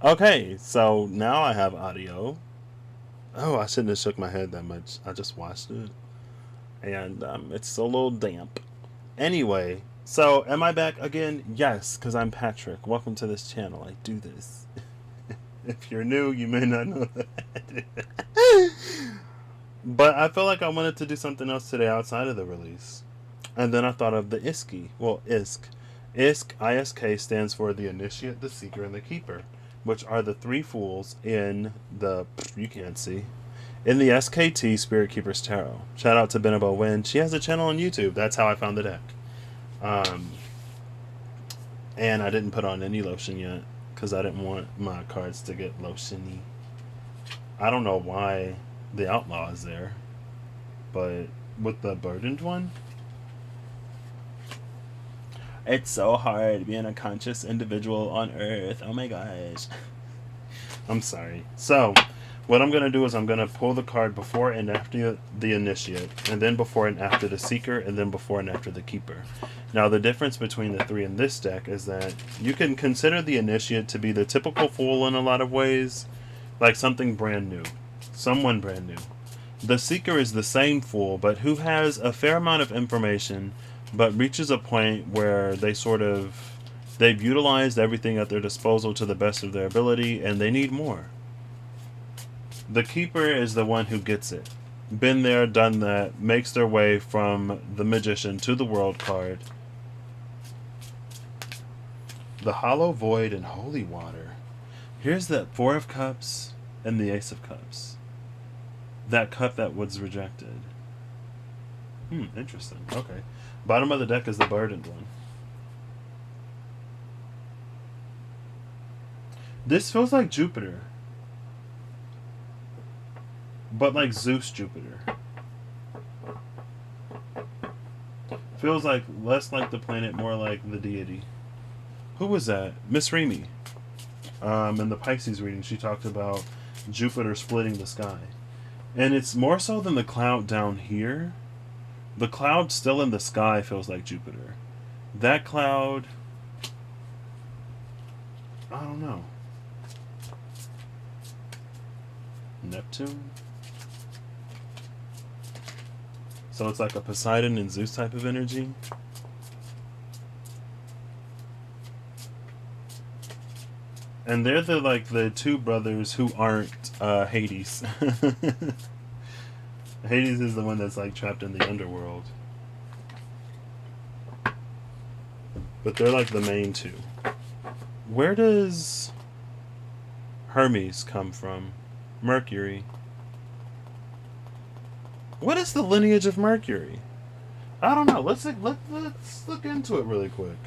Okay, so now I have audio. Oh, I shouldn't have shook my head that much. I just watched it, and it's a little damp. Anyway, so am I back again? Yes, because I'm Patrick. Welcome to this channel. I do this. If you're new, you may not know that. But I feel like I wanted to do something else today outside of the release. And then I thought of the ISK. Well, ISK. ISK stands for the Initiate, the Seeker, and the Keeper, which are the three fools in the, you can't see, in the SKT Spirit Keepers Tarot. Shout out to Benabo Wynn. She has a channel on YouTube. That's how I found the deck. Um, and I didn't put on any lotion yet because I didn't want my cards to get lotiony. I don't know why the Outlaw is there, but with the burdened one, it's so hard being a conscious individual on Earth. Oh my gosh. I'm sorry. So, what I'm going to do is I'm going to pull the card before and after the Initiate, and then before and after the Seeker, and then before and after the Keeper. Now, the difference between the three in this deck is that you can consider the Initiate to be the typical fool in a lot of ways, like something brand new, someone brand new. The Seeker is the same fool, but who has a fair amount of information, but reaches a point where they've utilized everything at their disposal to the best of their ability, and they need more. The Keeper is the one who gets it. Been there, done that, makes their way from the Magician to the World card. The Hollow Void and Holy Water. Here's the Four of Cups and the Ace of Cups. That cup that was rejected. Interesting. Okay. Bottom of the deck is the burdened one. This feels like Jupiter, but like Zeus Jupiter. Feels like less like the planet, more like the deity. Who was that? Miss Remy. In the Pisces reading, she talked about Jupiter splitting the sky. And it's more so than the cloud down here. The cloud still in the sky feels like Jupiter. That cloud, I don't know. Neptune? So it's like a Poseidon and Zeus type of energy. And they're the two brothers who aren't Hades. Hades is the one that's like trapped in the underworld. But they're like the main two. Where does Hermes come from? Mercury. What is the lineage of Mercury? I don't know. Let's look into it really quick.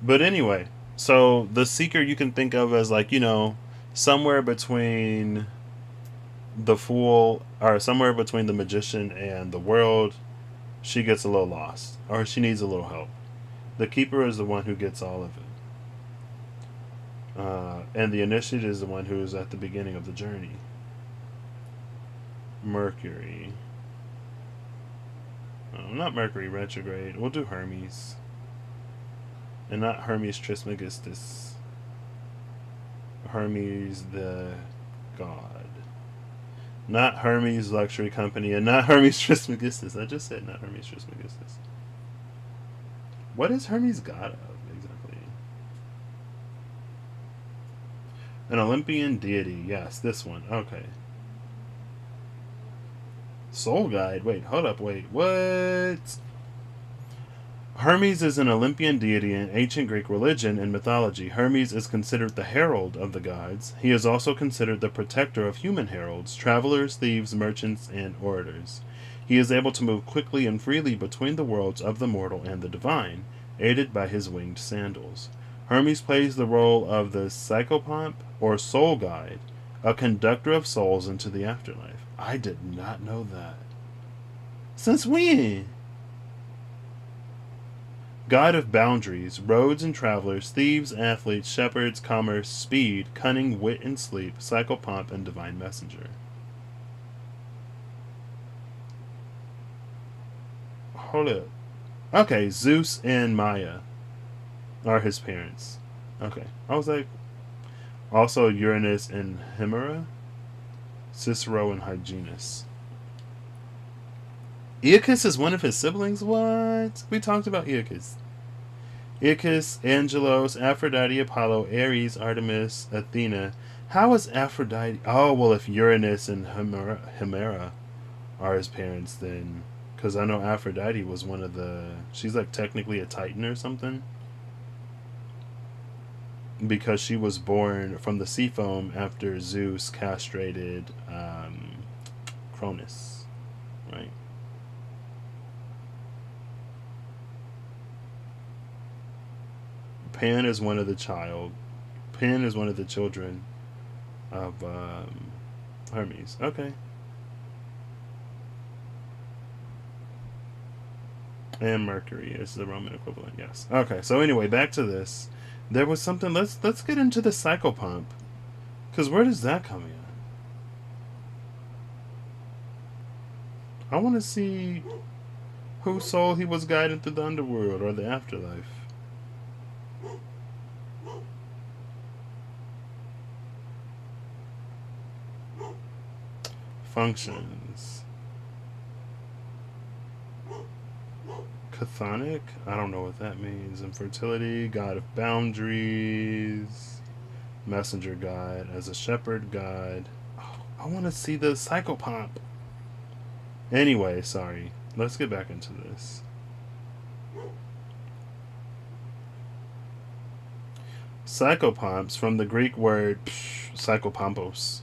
But anyway, so the Seeker you can think of as like, somewhere between the Fool, or somewhere between the Magician and the World. She gets a little lost, or she needs a little help. The Keeper is the one who gets all of it. And the Initiate is the one who is at the beginning of the journey. Mercury. Oh, not Mercury retrograde. We'll do Hermes. And not Hermes Trismegistus. Hermes the god. Not Hermes Luxury Company, and not Hermes Trismegistus. I just said not Hermes Trismegistus. What is Hermes god of, exactly? An Olympian deity. Yes, this one. Okay. Soul Guide. Wait, hold up. Wait, what? Hermes is an Olympian deity in ancient Greek religion and mythology. Hermes is considered the herald of the gods. He is also considered the protector of human heralds, travelers, thieves, merchants, and orators. He is able to move quickly and freely between the worlds of the mortal and the divine, aided by his winged sandals. Hermes plays the role of the psychopomp, or soul guide, a conductor of souls into the afterlife. I did not know that. Since when? God of boundaries, roads and travelers, thieves, athletes, shepherds, commerce, speed, cunning, wit and sleep, psychopomp, and divine messenger. Hold up. Okay, Zeus and Maya. are his parents. Okay. I was like, also Uranus and Hemera, Cicero and Hyginus. Aeacus is one of his siblings? What? We talked about Aeacus. Aeacus, Angelos, Aphrodite, Apollo, Ares, Artemis, Athena. How is Aphrodite? Oh, well, if Uranus and Hemera are his parents, then. Because I know Aphrodite was one of the. She's like technically a Titan or something. Because she was born from the sea foam after Zeus castrated Cronus. Right? Pan is one of the children of Hermes. Okay. And Mercury is the Roman equivalent. Yes. Okay. So anyway, back to this. There was something. Let's get into the psychopomp, because where does that come in? I want to see whose soul he was guiding through the underworld or the afterlife. Functions. Chthonic? I don't know what that means. Infertility, god of boundaries, messenger god, as a shepherd god. Oh, I want to see the psychopomp. Anyway, sorry. Let's get back into this. Psychopomps, from the Greek word psychopompos,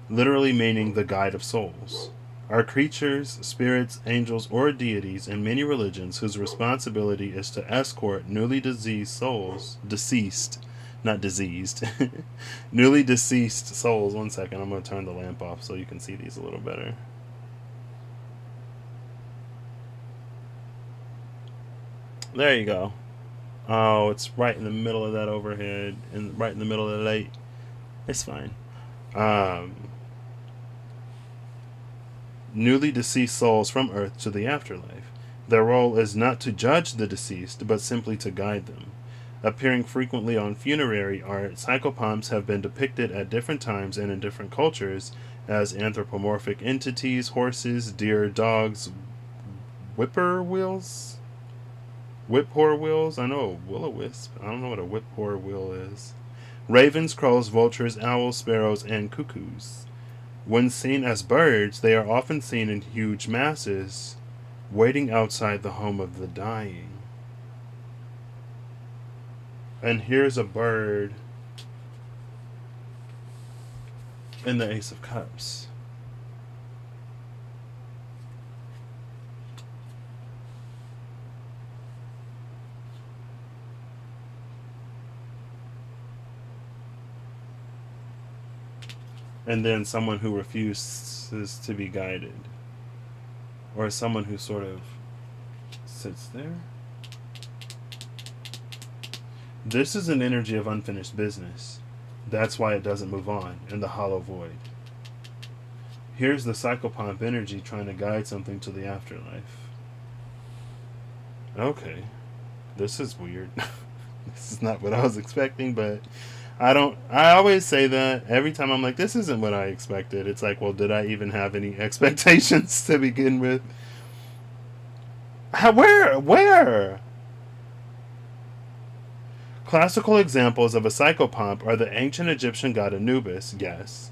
literally meaning the guide of souls, are creatures, spirits, angels, or deities in many religions whose responsibility is to escort newly deceased, not diseased, newly deceased souls. 1 second, I'm going to turn the lamp off so you can see these a little better. There you go. Oh, it's right in the middle of that overhead, and right in the middle of the light. It's fine. Newly deceased souls from Earth to the afterlife. Their role is not to judge the deceased, but simply to guide them. Appearing frequently on funerary art, psychopomps have been depicted at different times and in different cultures as anthropomorphic entities: horses, deer, dogs, whippoorwills. Whip-poor-wills? I know a will-o-wisp. I don't know what a whip-poor-will is. Ravens, crows, vultures, owls, sparrows, and cuckoos. When seen as birds, they are often seen in huge masses, waiting outside the home of the dying. And here's a bird in the Ace of Cups. And then someone who refuses to be guided. Or someone who sort of sits there. This is an energy of unfinished business. That's why it doesn't move on in the hollow void. Here's the psychopomp energy trying to guide something to the afterlife. Okay. This is weird. This is not what I was expecting, but I always say that every time I'm like, this isn't what I expected. It's like, well, did I even have any expectations to begin with? Where? Classical examples of a psychopomp are the ancient Egyptian god Anubis, yes.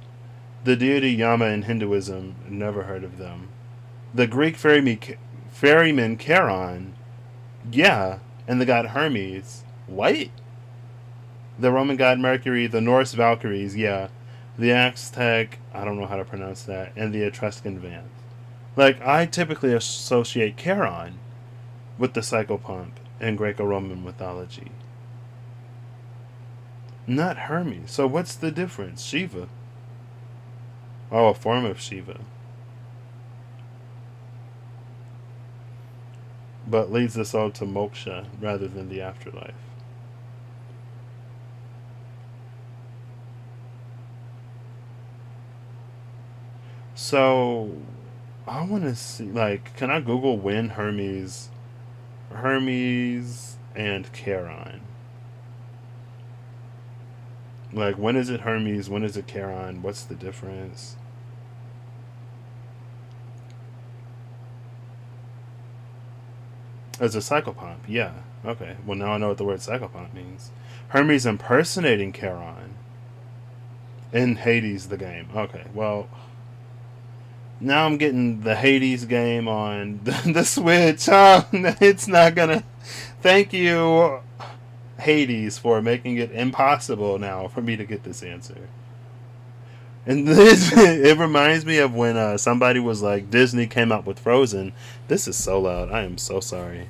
The deity Yama in Hinduism, never heard of them. The Greek ferryman Charon, yeah. And the god Hermes, what? The Roman god Mercury, the Norse Valkyries, yeah. The Aztec, I don't know how to pronounce that, and the Etruscan Van. Like, I typically associate Charon with the psychopomp in Greco-Roman mythology. Not Hermes. So what's the difference? Shiva. Oh, a form of Shiva. But leads us all to moksha rather than the afterlife. So, I want to see, like, can I Google when Hermes and Charon? Like, when is it Hermes? When is it Charon? What's the difference? As a psychopomp, yeah. Okay. Well, now I know what the word psychopomp means. Hermes impersonating Charon in Hades, the game. Okay. Well, now I'm getting the Hades game on the Switch. Oh, it's not gonna. Thank you, Hades, for making it impossible now for me to get this answer. And this, it reminds me of when somebody was like, Disney came out with Frozen. This is so loud. I am so sorry.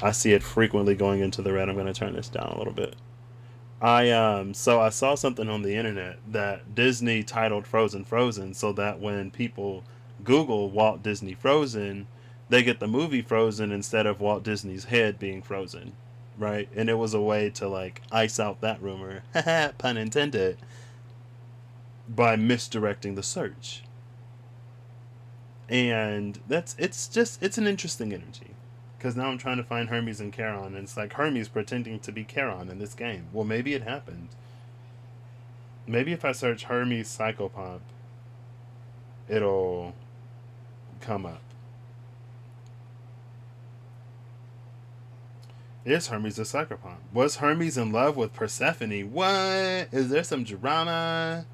I see it frequently going into the red. I'm going to turn this down a little bit. I saw something on the internet that Disney titled Frozen Frozen so that when people Google Walt Disney Frozen, they get the movie Frozen instead of Walt Disney's head being frozen, right? And it was a way to like ice out that rumor, pun intended, by misdirecting the search. And it's an interesting energy. Because now I'm trying to find Hermes and Charon, and it's like Hermes pretending to be Charon in this game. Well, maybe it happened. Maybe if I search Hermes Psychopomp, it'll come up. Is Hermes a psychopomp? Was Hermes in love with Persephone? What? Is there some drama?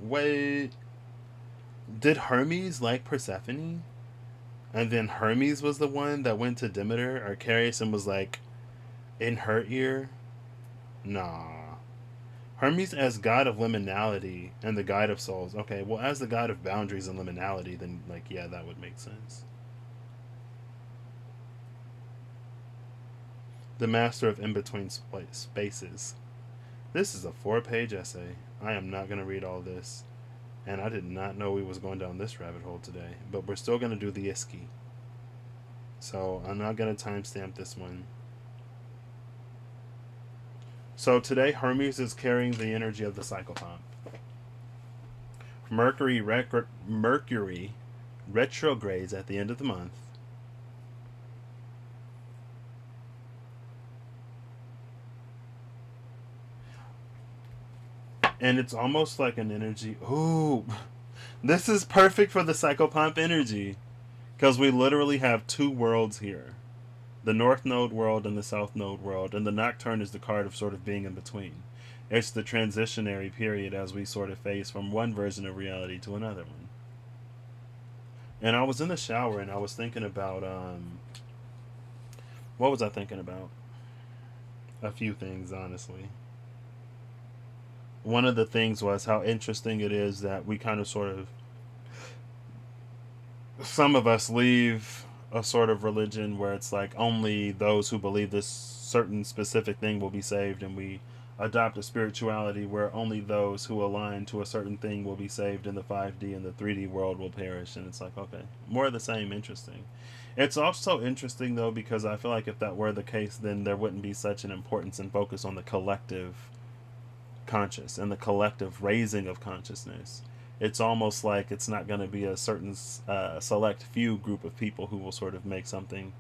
Wait. Did Hermes like Persephone? And then Hermes was the one that went to Demeter or Carius and was like, in her ear? Nah. Hermes as god of liminality and the guide of souls. Okay, well, as the god of boundaries and liminality, then, like, yeah, that would make sense. The master of in-between spaces. This is a 4-page essay. I am not going to read all this. And I did not know we was going down this rabbit hole today. But we're still going to do the ISK. So I'm not going to timestamp this one. So today, Hermes is carrying the energy of the psychopomp. Mercury retrogrades at the end of the month. And it's almost like an energy. Ooh, this is perfect for the psychopomp energy. Because we literally have two worlds here. The North Node world and the South Node world. And the Nocturne is the card of sort of being in between. It's the transitionary period as we sort of phase from one version of reality to another one. And I was in the shower and I was thinking about, what was I thinking about? A few things, honestly. One of the things was how interesting it is that we kind of sort of, some of us leave a sort of religion where it's like only those who believe this certain specific thing will be saved, and we adopt a spirituality where only those who align to a certain thing will be saved, and the 5D and the 3D world will perish. And it's like, okay, more of the same. Interesting. It's also interesting though because I feel like if that were the case, then there wouldn't be such an importance and focus on the collective conscious and the collective raising of consciousness. It's almost like it's not going to be a certain select few group of people who will sort of make something.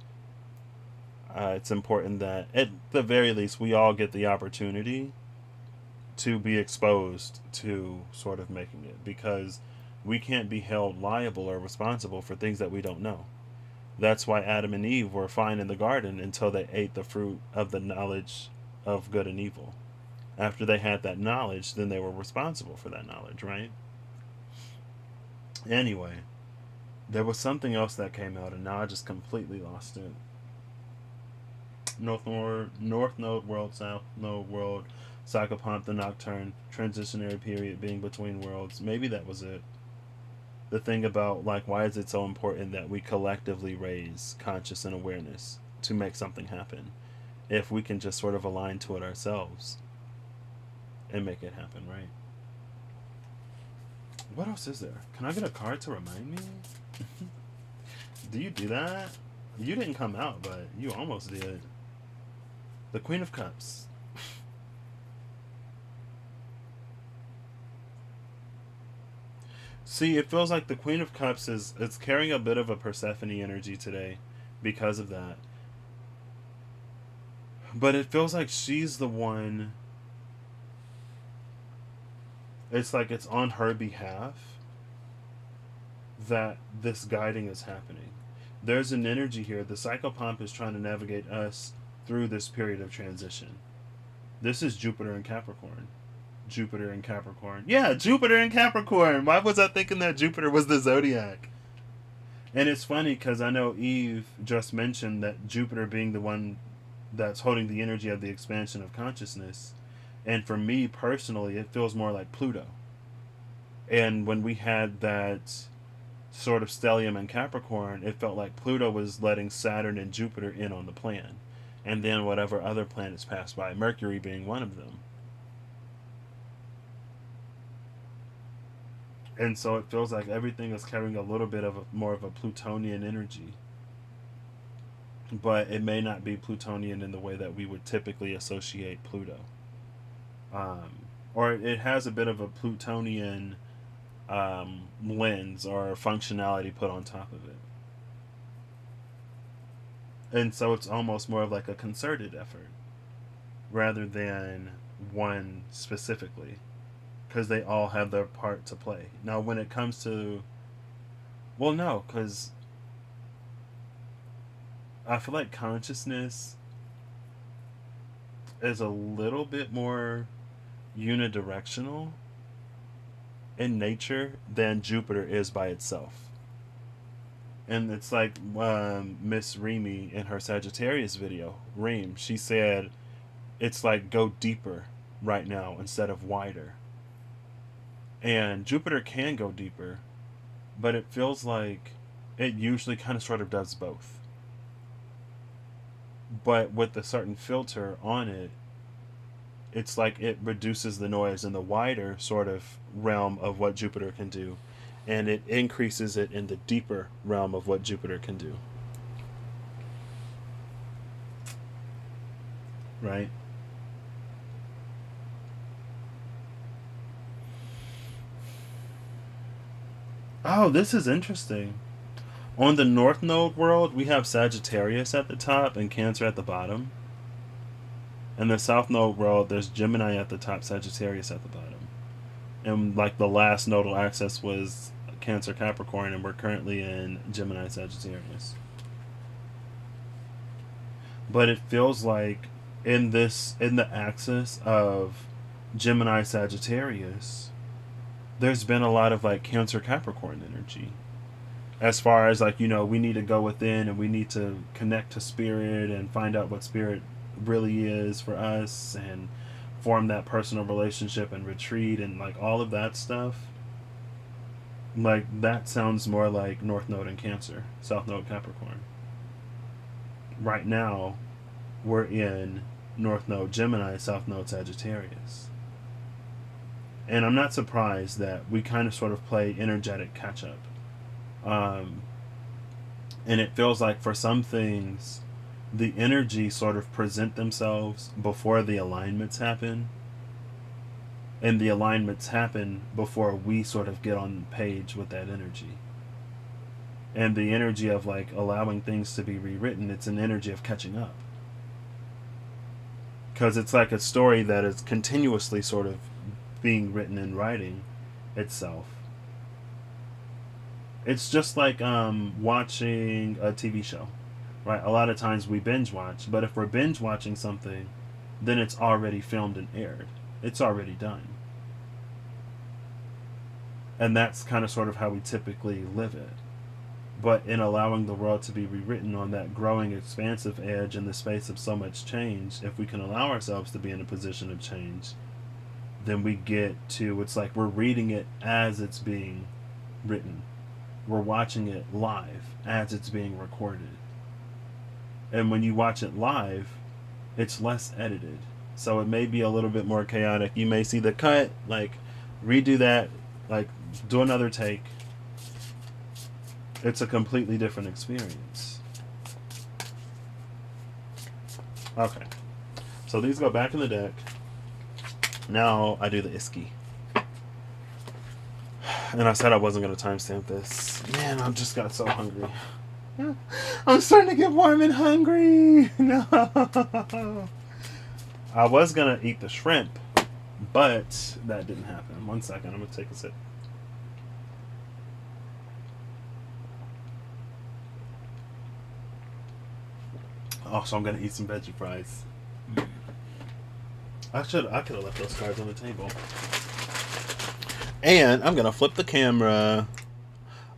It's important that at the very least we all get the opportunity to be exposed to sort of making it, because we can't be held liable or responsible for things that we don't know. That's why Adam and Eve were fine in the garden until they ate the fruit of the knowledge of good and evil. After they had that knowledge, then they were responsible for that knowledge, right? Anyway, there was something else that came out, and now I just completely lost it. North Node world, South Node world, Psychopomp the Nocturne, transitionary period being between worlds. Maybe that was it. The thing about, like, why is it so important that we collectively raise conscious and awareness to make something happen if we can just sort of align to it ourselves and make it happen, right? What else is there? Can I get a card to remind me? Do you do that? You didn't come out, but you almost did. The Queen of Cups. See, it feels like the Queen of Cups it's carrying a bit of a Persephone energy today because of that. But it feels like she's the one. It's like it's on her behalf that this guiding is happening. There's an energy here. The psychopomp is trying to navigate us through this period of transition. This is Jupiter and Capricorn. Jupiter and Capricorn. Yeah, Jupiter and Capricorn. Why was I thinking that Jupiter was the zodiac? And it's funny because I know Eve just mentioned that Jupiter being the one that's holding the energy of the expansion of consciousness. And for me personally, it feels more like Pluto. And when we had that sort of stellium in Capricorn, it felt like Pluto was letting Saturn and Jupiter in on the plan. And then whatever other planets passed by, Mercury being one of them. And so it feels like everything is carrying a little bit of more of a Plutonian energy. But it may not be Plutonian in the way that we would typically associate Pluto. Or it has a bit of a Plutonian lens or functionality put on top of it. And so it's almost more of like a concerted effort rather than one specifically, because they all have their part to play. Now when it comes to, well, no, because I feel like consciousness is a little bit more unidirectional in nature than Jupiter is by itself. And it's like Miss Remy in her Sagittarius video, Reem, she said it's like go deeper right now instead of wider. And Jupiter can go deeper, but it feels like it usually kind of sort of does both. But with a certain filter on it, it's like it reduces the noise in the wider sort of realm of what Jupiter can do, and it increases it in the deeper realm of what Jupiter can do. Right? Oh, this is interesting. On the North Node world, we have Sagittarius at the top and Cancer at the bottom. In the South Node world, there's Gemini at the top, Sagittarius at the bottom. And like the last nodal axis was Cancer Capricorn, and we're currently in Gemini Sagittarius. But it feels like in the axis of Gemini Sagittarius, there's been a lot of like Cancer Capricorn energy. As far as like, we need to go within and we need to connect to spirit and find out what spirit really is for us and form that personal relationship and retreat and like all of that stuff. Like that sounds more like North Node and Cancer, South Node Capricorn. Right now, we're in North Node Gemini, South Node Sagittarius. And I'm not surprised that we kind of sort of play energetic catch up. And it feels like for some things, the energy sort of present themselves before the alignments happen. And the alignments happen before we sort of get on page with that energy. And the energy of like allowing things to be rewritten, it's an energy of catching up. Because it's like a story that is continuously sort of being written and writing itself. It's just like watching a TV show, right? A lot of times we binge watch, but if we're binge watching something, then it's already filmed and aired. It's already done. And that's kind of sort of how we typically live it. But in allowing the world to be rewritten on that growing expansive edge in the space of so much change, if we can allow ourselves to be in a position of change, then we get to, it's like we're reading it as it's being written. We're watching it live as it's being recorded. And when you watch it live, it's less edited. So it may be a little bit more chaotic. You may see the cut, like redo that, like do another take. It's a completely different experience. Okay. So these go back in the deck. Now I do the ISK. And I said I wasn't going to timestamp this. Man, I just got so hungry. I'm starting to get warm and hungry. No. I was gonna eat the shrimp, but that didn't happen. 1 second, I'm gonna take a sip. Also, I'm gonna eat some veggie fries. I could have left those cards on the table. And I'm gonna flip the camera.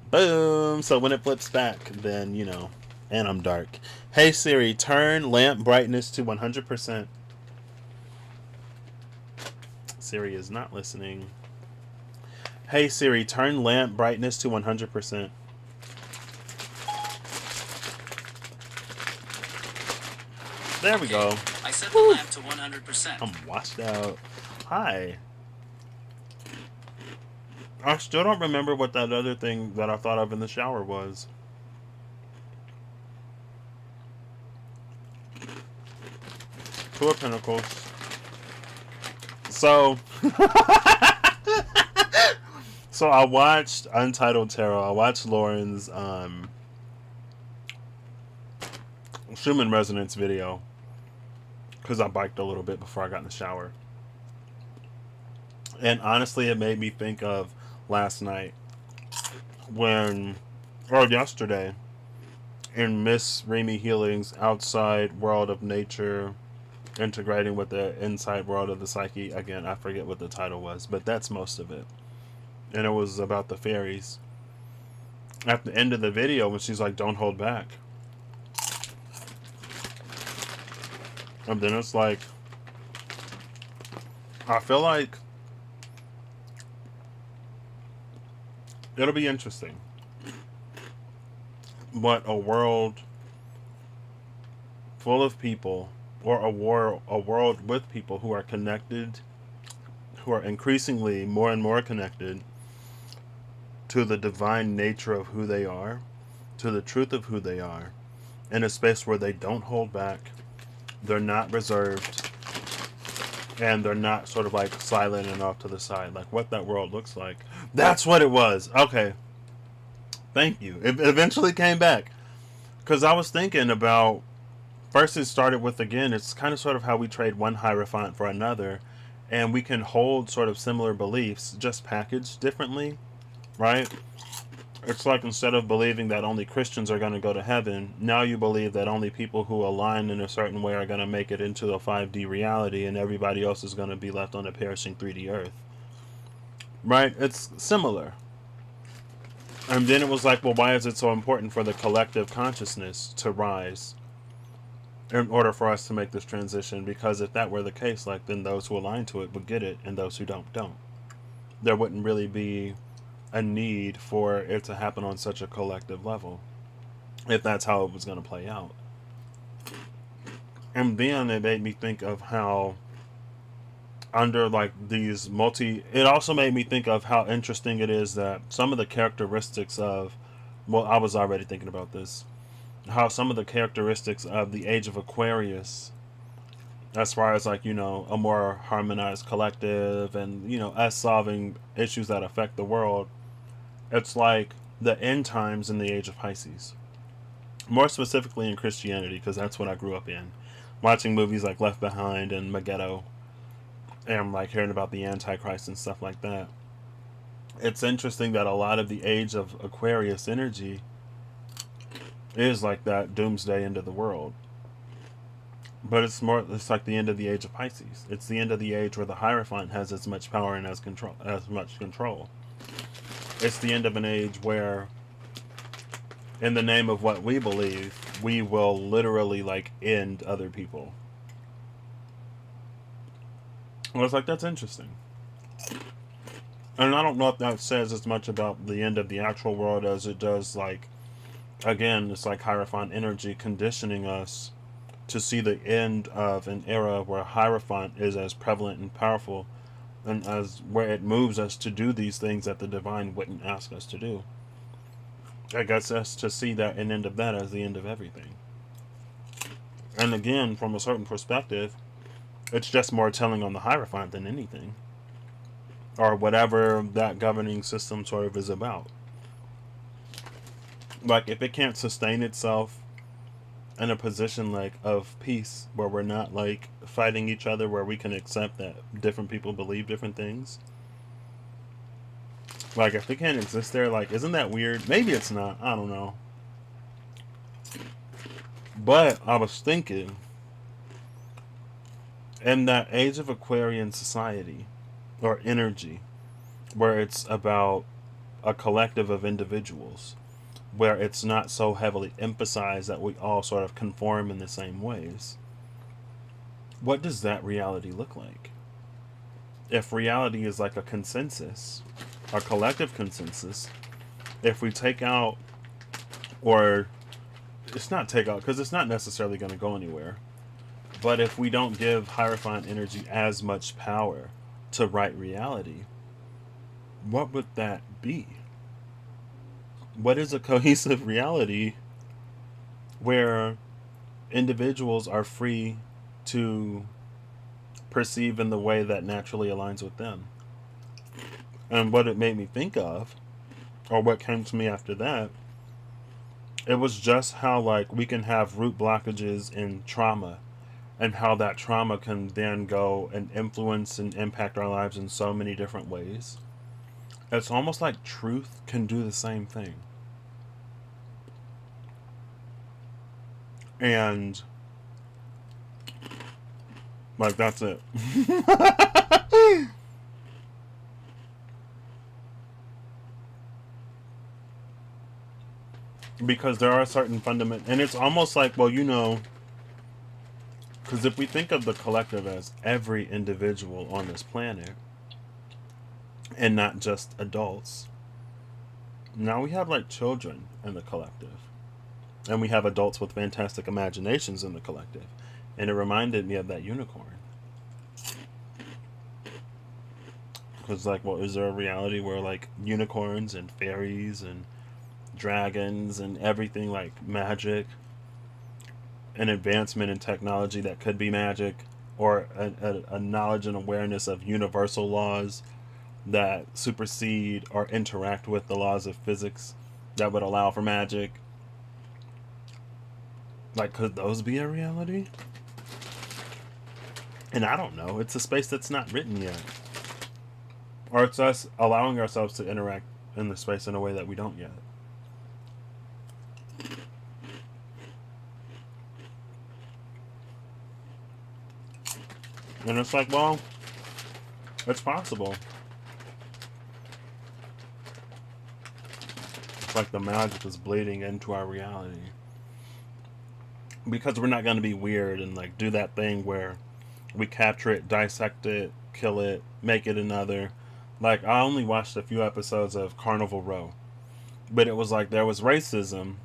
Boom! So when it flips back, then you know. And I'm dark. Hey Siri, turn lamp brightness to 100%. Siri is not listening. Hey Siri, turn lamp brightness to 100%. There we go. I set the lamp to 100%. I'm washed out. Hi. I still don't remember what that other thing that I thought of in the shower was. Two of Pentacles. So, so I watched Untitled Tarot. I watched Lauren's Schumann Resonance video because I biked a little bit before I got in the shower. And honestly, it made me think of last night or yesterday, in Miss Remy Healing's Outside World of Nature, integrating with the inside world of the psyche. Again, I forget what the title was, but that's most of it. And it was about the fairies. At the end of the video, when she's like, don't hold back. And then it's like, I feel like it'll be interesting what a world full of people, or a world with people who are connected, who are increasingly more and more connected to the divine nature of who they are, to the truth of who they are, in a space where they don't hold back, they're not reserved, and they're not sort of like silent and off to the side, like what that world looks like. That's what it was. Okay. Thank you. It eventually came back. Because I was thinking about, first it started with, again, it's kind of sort of how we trade one hierophant for another, and we can hold sort of similar beliefs, just packaged differently, right? It's like, instead of believing that only Christians are going to go to heaven, now you believe that only people who align in a certain way are going to make it into a 5D reality, and everybody else is going to be left on a perishing 3D earth. Right? It's similar. And then it was like, well, why is it so important for the collective consciousness to rise in order for us to make this transition? Because if that were the case, like, then those who align to it would get it, and those who don't. There wouldn't really be a need for it to happen on such a collective level, if that's how it was going to play out. And then it made me think of how, under like these it also made me think of how interesting it is that some of the characteristics of, well, I was already thinking about this, how some of the characteristics of the age of Aquarius, as far as like, you know, a more harmonized collective, and, you know, us solving issues that affect the world, it's like the end times in the age of Pisces, more specifically in Christianity, because that's what I grew up in, watching movies like Left Behind and Megiddo, and like hearing about the Antichrist and stuff like that. It's interesting that a lot of the age of Aquarius energy is like that doomsday end of the world. But it's like the end of the age of Pisces. It's the end of the age where the Hierophant has as much power and as much control. It's the end of an age where, in the name of what we believe, we will literally like end other people. I was like, that's interesting. And I don't know if that says as much about the end of the actual world as it does, like, again, it's like Hierophant energy conditioning us to see the end of an era where Hierophant is as prevalent and powerful, and as where it moves us to do these things that the divine wouldn't ask us to do. I guess us to see that an end of that as the end of everything. And again, from a certain perspective, it's just more telling on the Hierophant than anything, or whatever that governing system sort of is about. Like, if it can't sustain itself in a position like of peace where we're not like fighting each other, where we can accept that different people believe different things. Like, if they can't exist there, like, isn't that weird? Maybe it's not. I don't know. But I was thinking, in that age of Aquarian society or energy, where it's about a collective of individuals, where it's not so heavily emphasized that we all sort of conform in the same ways, what does that reality look like? If reality is like a consensus, a collective consensus, if we take out, or it's not take out because it's not necessarily going to go anywhere, but if we don't give Hierophant energy as much power to write reality, what would that be? What is a cohesive reality where individuals are free to perceive in the way that naturally aligns with them? And what it made me think of, or what came to me after that, it was just how like we can have root blockages in trauma, and how that trauma can then go and influence and impact our lives in so many different ways. It's almost like truth can do the same thing. And like, that's it. Because there are certain fundamental, and it's almost like, well, you know, because if we think of the collective as every individual on this planet and not just adults, now we have like children in the collective, and we have adults with fantastic imaginations in the collective. And it reminded me of that unicorn. Because like, well, is there a reality where like unicorns and fairies and dragons and everything, like magic, an advancement in technology that could be magic, or a knowledge and awareness of universal laws that supersede or interact with the laws of physics that would allow for magic? Like, could those be a reality? And I don't know. It's a space that's not written yet. Or it's us allowing ourselves to interact in the space in a way that we don't yet. And it's like, well, it's possible. It's like the magic is bleeding into our reality. Because we're not going to be weird and like do that thing where we capture it, dissect it, kill it, make it another. Like, I only watched a few episodes of Carnival Row, but it was like there was racism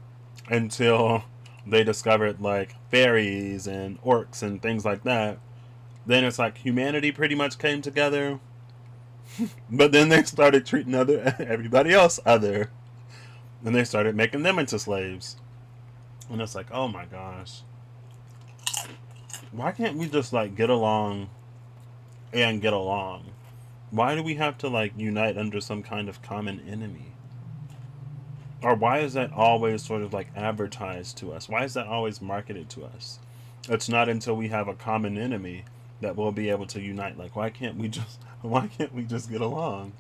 until they discovered like fairies and orcs and things like that. Then it's like humanity pretty much came together, but then they started treating everybody else other, and they started making them into slaves. And it's like, oh my gosh, why can't we just like get along and get along? Why do we have to like unite under some kind of common enemy? Or why is that always sort of like advertised to us? Why is that always marketed to us? It's not until we have a common enemy that we'll be able to unite. Like, why can't we just get along?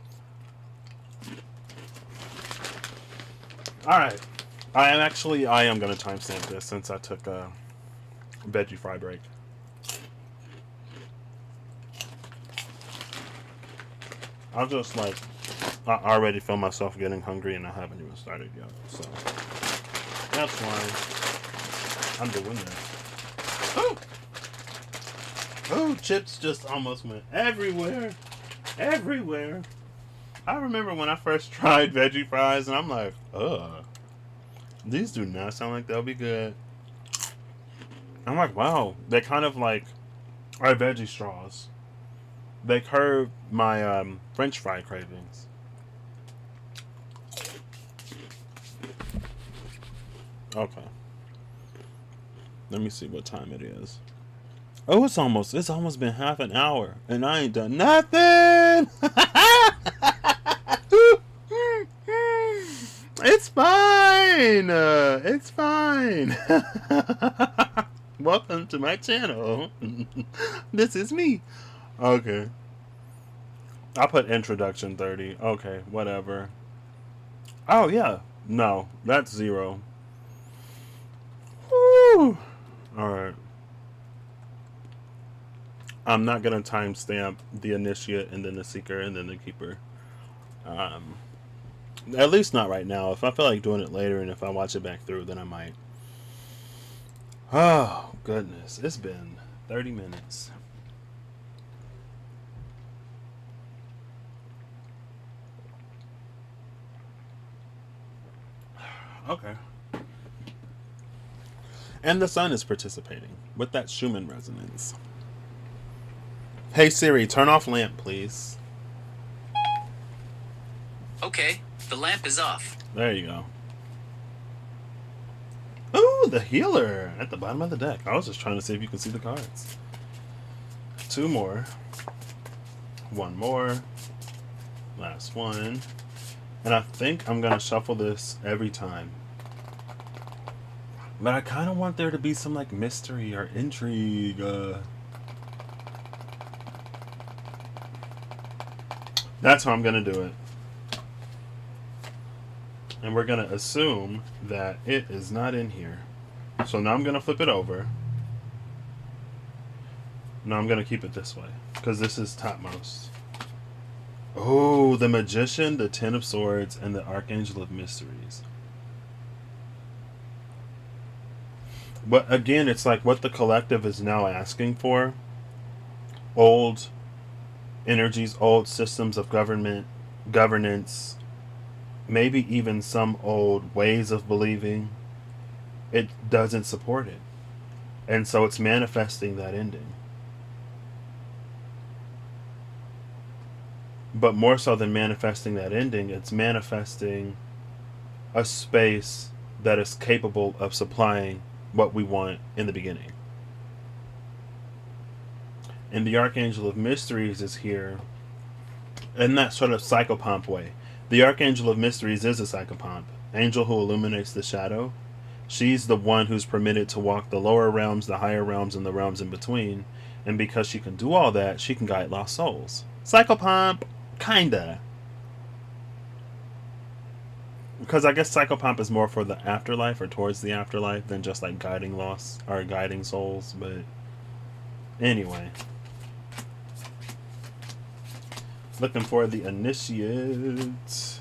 Alright. I am going to timestamp this since I took a veggie fry break. I'll just like, I already feel myself getting hungry and I haven't even started yet. So that's why I'm doing this. Oh! Oh, chips just almost went everywhere. Everywhere. I remember when I first tried veggie fries and I'm like, ugh. These do not sound like they'll be good. I'm like, wow. They kind of like are veggie straws. They curb my French fry cravings. Okay. Let me see what time it is. Oh, it's almost been half an hour and I ain't done nothing. It's fine. fine. It's fine. Welcome to my channel. This is me. Okay. I put introduction 30. Okay, whatever. Oh, yeah. No, that's 0. Woo. Alright. I'm not going to timestamp the initiate and then the seeker and then the keeper. At least not right now. If I feel like doing it later and if I watch it back through, then I might. Oh, goodness. It's been 30 minutes. Okay. And the sun is participating with that Schumann resonance. Hey Siri, turn off lamp, please. Okay, the lamp is off. There you go. Ooh, the healer at the bottom of the deck. I was just trying to see if you can see the cards. 2 more. 1 more. Last one. And I think I'm going to shuffle this every time. But I kind of want there to be some like mystery or intrigue. That's how I'm going to do it. And we're going to assume that it is not in here. So now I'm going to flip it over. No, I'm going to keep it this way because this is topmost. Oh, the Magician, the Ten of Swords, and the Archangel of Mysteries. But again, it's like what the collective is now asking for. Old energies, old systems of governance, maybe even some old ways of believing. It doesn't support it. And so it's manifesting that ending. But more so than manifesting that ending, it's manifesting a space that is capable of supplying what we want in the beginning. And the Archangel of Mysteries is here in that sort of psychopomp way. The Archangel of Mysteries is a psychopomp. Angel who illuminates the shadow. She's the one who's permitted to walk the lower realms, the higher realms, and the realms in between. And because she can do all that, she can guide lost souls. Psychopomp! Kinda. Because I guess psychopomp is more for the afterlife or towards the afterlife than just like guiding lost or guiding souls. But anyway. Looking for the initiate.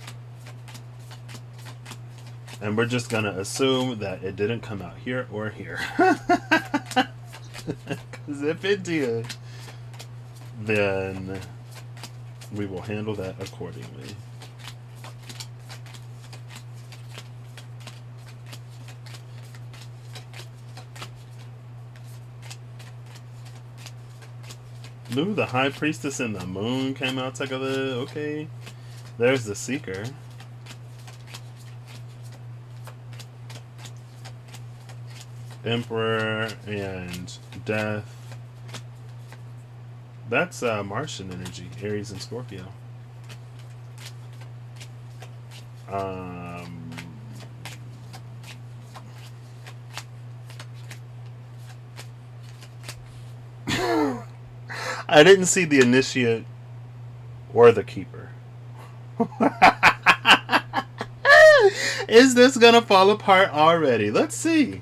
And we're just going to assume that it didn't come out here or here. Because if it did, then we will handle that accordingly. Ooh, the High Priestess and the Moon came out together. Okay. There's the Seeker. Emperor and Death. That's Martian energy, Aries and Scorpio. I didn't see the initiate or the keeper. Is this gonna fall apart already? Let's see.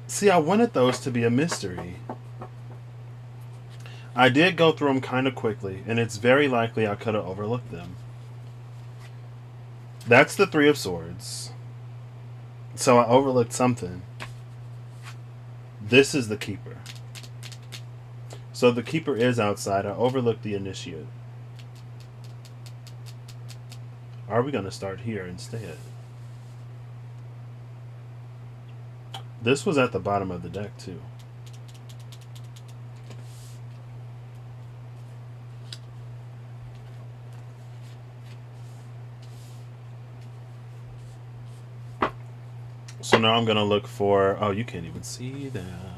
See, I wanted those to be a mystery. I did go through them kind of quickly, and it's very likely I could have overlooked them. That's the Three of Swords. So I overlooked something. This is the Keeper. So the Keeper is outside. I overlooked the Initiate. Are we going to start here instead? This was at the bottom of the deck, too. So now I'm going to look for... Oh, you can't even see them.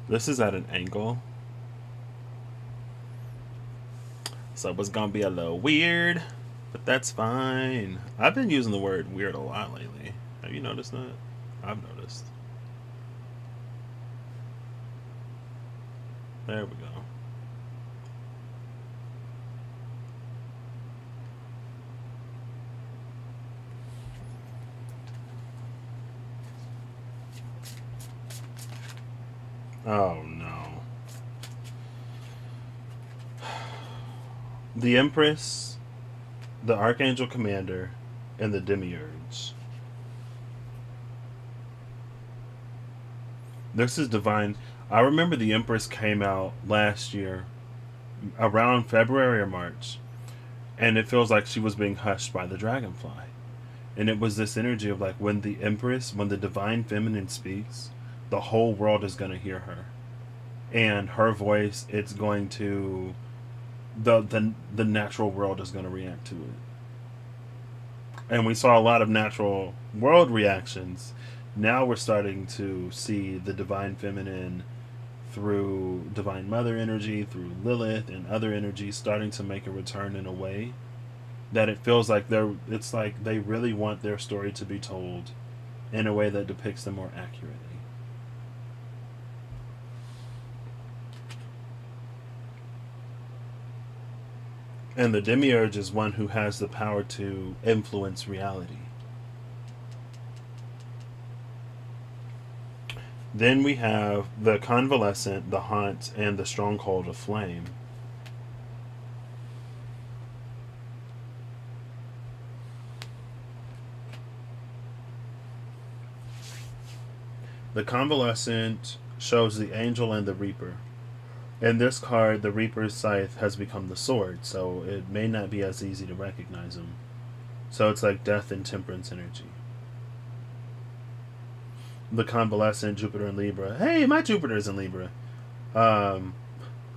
This is at an angle. So it's gonna be a little weird, but that's fine. I've been using the word weird a lot lately. Have you noticed that? I've noticed. There we go. Oh no. The Empress, the Archangel Commander, and the Demiurge. This is divine. I remember the Empress came out last year, around February or March, and it feels like she was being hushed by the dragonfly. And it was this energy of like when the Empress, when the divine feminine speaks, the whole world is going to hear her. And her voice, it's going to the natural world is going to react to it. And we saw a lot of natural world reactions. Now we're starting to see the divine feminine through divine mother energy, through Lilith and other energies starting to make a return in a way that it feels like it's like they really want their story to be told in a way that depicts them more accurately. And the demiurge is one who has the power to influence reality. Then we have the convalescent, the haunt, and the stronghold of flame. The convalescent shows the angel and the reaper. In this card, the reaper's scythe has become the sword, so it may not be as easy to recognize him. So it's like death and temperance energy. The convalescent, Jupiter in Libra. Hey, my Jupiter's in Libra. Oh,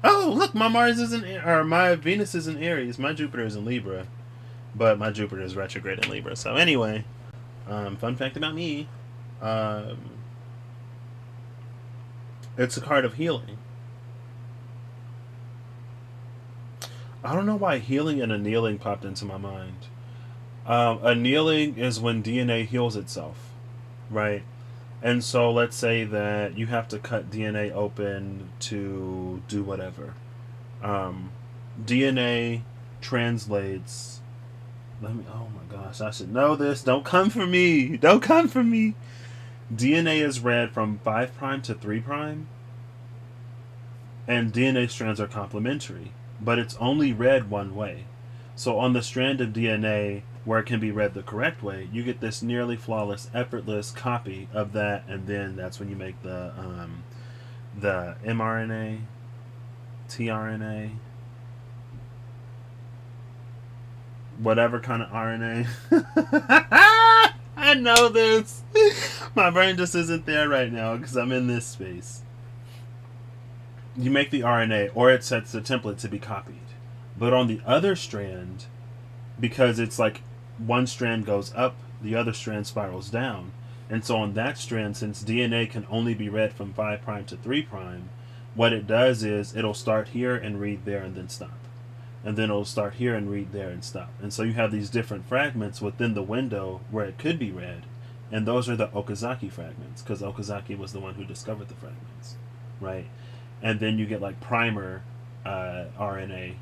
look, my Mars is or my Venus is in Aries. My Jupiter is in Libra, but my Jupiter is retrograde in Libra. So anyway, fun fact about me. It's a card of healing. I don't know why healing and annealing popped into my mind. Annealing is when DNA heals itself, right? And so let's say that you have to cut DNA open to do whatever. DNA translates. Oh my gosh, I should know this. Don't come for me. Don't come for me. DNA is read from 5' to 3', and DNA strands are complementary, but it's only read one way. So on the strand of DNA where it can be read the correct way, you get this nearly flawless, effortless copy of that, and then that's when you make the mRNA, tRNA, whatever kind of RNA. I know this. My brain just isn't there right now because I'm in this space. You make the RNA, or it sets the template to be copied. But on the other strand, because it's like one strand goes up, the other strand spirals down. And so on that strand, since DNA can only be read from 5' to 3', what it does is it'll start here and read there and then stop. And then it'll start here and read there and stop. And so you have these different fragments within the window where it could be read. And those are the Okazaki fragments, because Okazaki was the one who discovered the fragments, right? And then you get like primer RNA,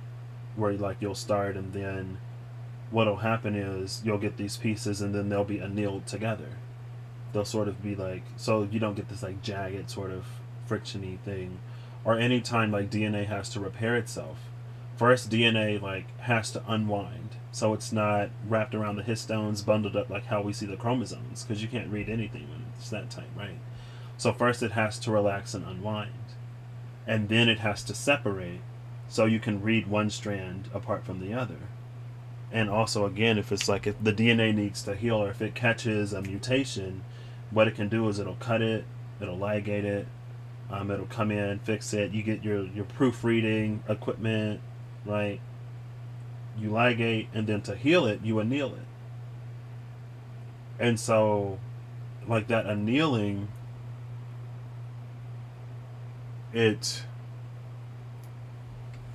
where like you'll start, and then what'll happen is you'll get these pieces, and then they'll be annealed together. They'll sort of be like, so you don't get this like jagged sort of frictiony thing. Or anytime like DNA has to repair itself, first DNA like has to unwind, so it's not wrapped around the histones, bundled up like how we see the chromosomes, because you can't read anything when it's that tight, right? So first it has to relax and unwind, and then it has to separate, so you can read one strand apart from the other. And also, again, if it's like if the DNA needs to heal, or if it catches a mutation, what it can do is it'll cut it, it'll ligate it, it'll come in, fix it. You get your proofreading equipment, right? You ligate, and then to heal it, you anneal it. And so, like that annealing,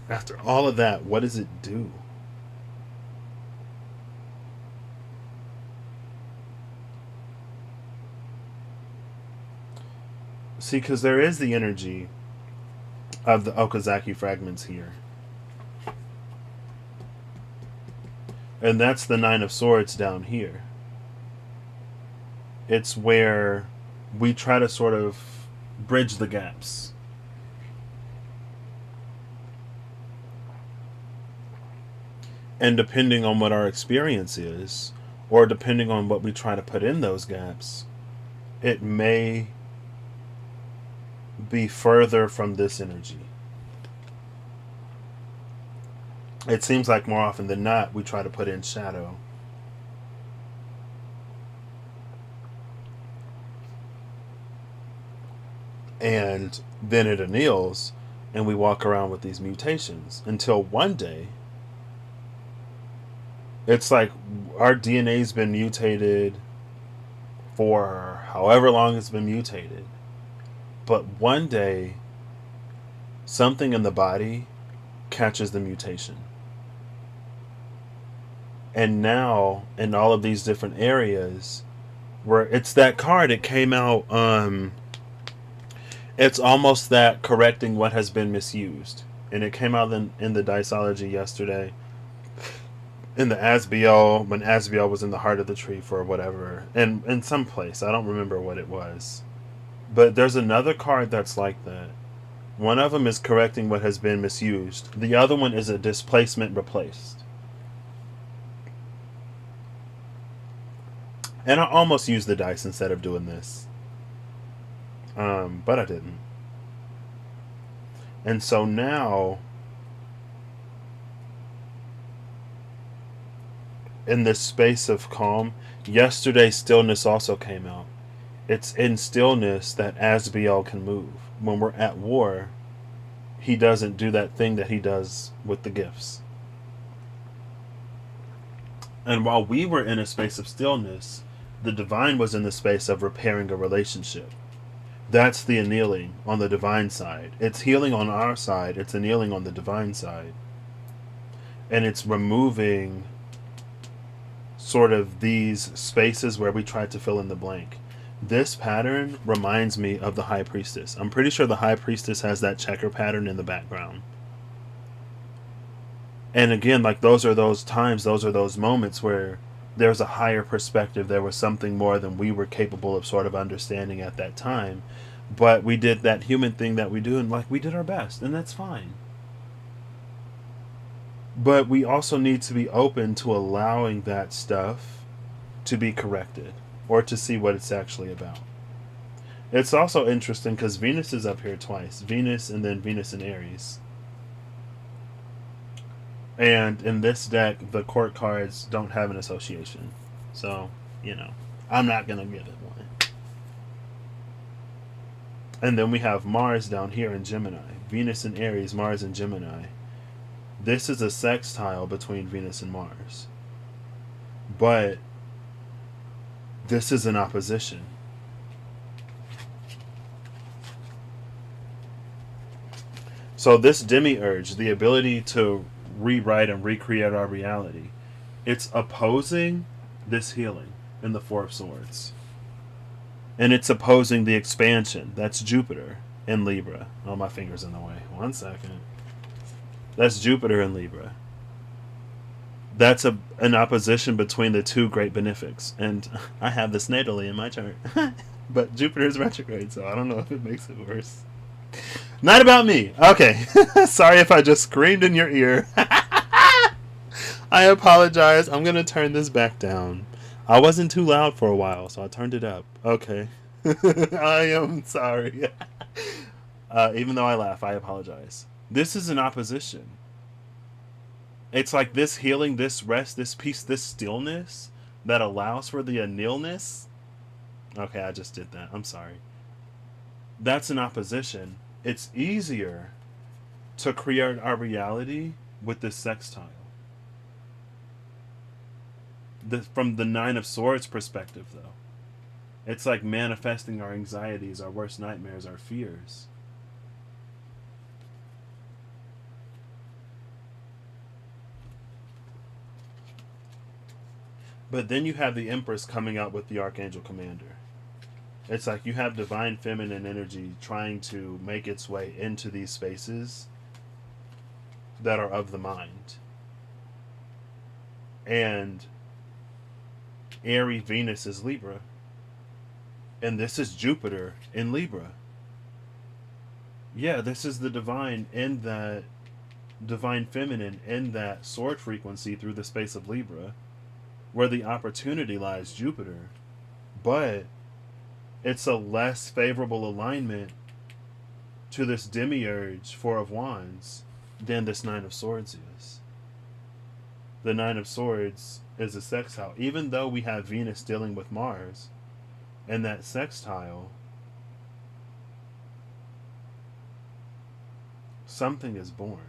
After all of that, what does it do? See, because there is the energy of the Okazaki fragments here. And that's the Nine of Swords down here. It's where we try to sort of bridge the gaps. And depending on what our experience is, or depending on what we try to put in those gaps, it may be further from this energy. It seems like more often than not, we try to put in shadow. And then it anneals, and we walk around with these mutations until one day, it's like our DNA's been mutated for however long it's been mutated. But one day, something in the body catches the mutation. And now, in all of these different areas, where it's that card, it came out, it's almost that correcting what has been misused. And it came out in the Diceology yesterday. In the Asbiel, when Asbiel was in the heart of the tree for whatever. And in some place, I don't remember what it was. But there's another card that's like that. One of them is correcting what has been misused. The other one is a displacement replaced. And I almost used the dice instead of doing this. But I didn't. And so now, in this space of calm, yesterday stillness also came out. It's in stillness that Asbiel can move. When we're at war, he doesn't do that thing that he does with the gifts. And while we were in a space of stillness, the divine was in the space of repairing a relationship. That's the annealing on the divine side. It's healing on our side, it's annealing on the divine side. And it's removing sort of these spaces where we try to fill in the blank. This pattern reminds me of the High Priestess. I'm pretty sure the High Priestess has that checker pattern in the background. And again, like those are those times, those are those moments where there's a higher perspective. There was something more than we were capable of sort of understanding at that time. But we did that human thing that we do, and like we did our best, and that's fine. But we also need to be open to allowing that stuff to be corrected, or to see what it's actually about. It's also interesting because Venus is up here twice. Venus and then Venus in Aries. And in this deck, the court cards don't have an association. So, I'm not going to give it one. And then we have Mars down here in Gemini. Venus in Aries, Mars in Gemini. This is a sextile between Venus and Mars. But this is an opposition. So this demiurge, the ability to rewrite and recreate our reality, it's opposing this healing in the Four of Swords. And it's opposing the expansion. That's Jupiter in Libra. Oh, my finger's in the way. 1 second. That's Jupiter in Libra. That's an opposition between the two great benefics. And I have this natally in my chart. But Jupiter's retrograde, so I don't know if it makes it worse. Not about me. Okay. Sorry if I just screamed in your ear. I apologize. I'm going to turn this back down. I wasn't too loud for a while, so I turned it up. Okay. I am sorry. Even though I laugh, I apologize. This is an opposition. It's like this healing, this rest, this peace, this stillness that allows for the annealness. Okay, I just did that. I'm sorry. That's an opposition. It's easier to create our reality with this sextile. From the Nine of Swords perspective, though, it's like manifesting our anxieties, our worst nightmares, our fears. But then you have the Empress coming out with the Archangel Commander. It's like you have divine feminine energy trying to make its way into these spaces that are of the mind. And Airy Venus is Libra. And this is Jupiter in Libra. Yeah, this is the divine in that divine feminine in that sword frequency through the space of Libra, where the opportunity lies, Jupiter. But it's a less favorable alignment to this demiurge, Four of Wands, than this Nine of Swords is. The Nine of Swords is a sextile. Even though we have Venus dealing with Mars, and that sextile, something is born.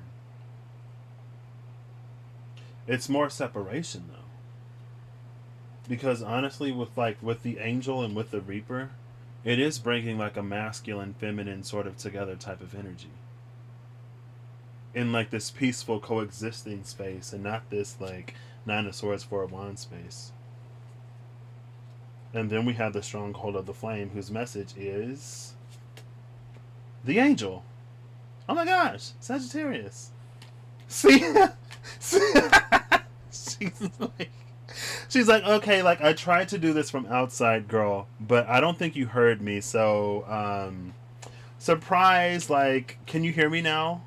It's more separation though. Because honestly, with the angel and with the reaper, it is bringing like a masculine, feminine sort of together type of energy. In like this peaceful coexisting space, and not this like Nine of Swords, Four of Wands space. And then we have the stronghold of the flame, whose message is the angel. Oh my gosh, Sagittarius. See? She's like, okay, like I tried to do this from outside, girl, but I don't think you heard me. So, surprise, like, can you hear me now?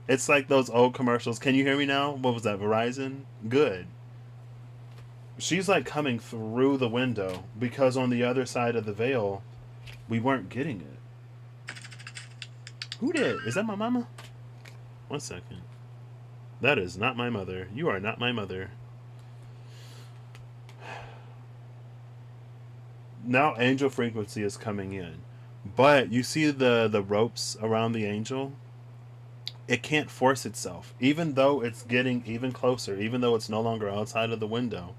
It's like those old commercials. Can you hear me now? What was that, Verizon? Good. She's like coming through the window because on the other side of the veil, we weren't getting it. Who did? Is that my mama? 1 second. That is not my mother. You are not my mother. Now angel frequency is coming in. But you see the ropes around the angel? It can't force itself. Even though it's getting even closer, even though it's no longer outside of the window,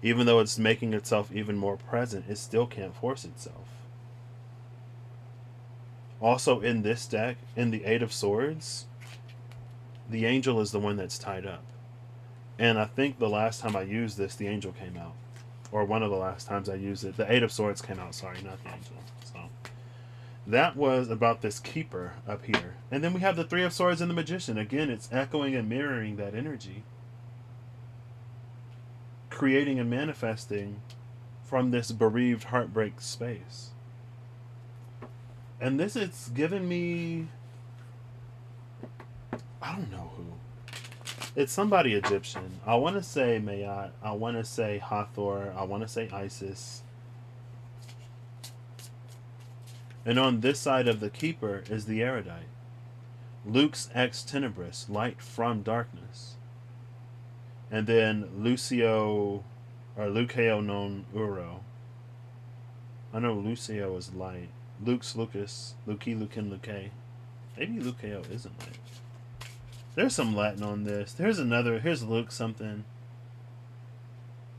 even though it's making itself even more present, it still can't force itself. Also in this deck, in the Eight of Swords, the angel is the one that's tied up. And I think the last time I used this, the angel came out. Or one of the last times I used it. The Eight of Swords came out, sorry, not the angel. So that was about this keeper up here. And then we have the Three of Swords and the Magician. Again, it's echoing and mirroring that energy. Creating and manifesting from this bereaved heartbreak space. And this is giving me, I don't know who. It's somebody Egyptian. I want to say Mayat. I want to say Hathor. I want to say Isis. And on this side of the keeper is the erudite. Lux ex tenebris, light from darkness. And then Lucio, or Luceo non Uro. I know Lucio is light. Lux Lucas, Luki Lucan Luque. Maybe Luceo isn't light. There's some Latin on this. Here's Luke something.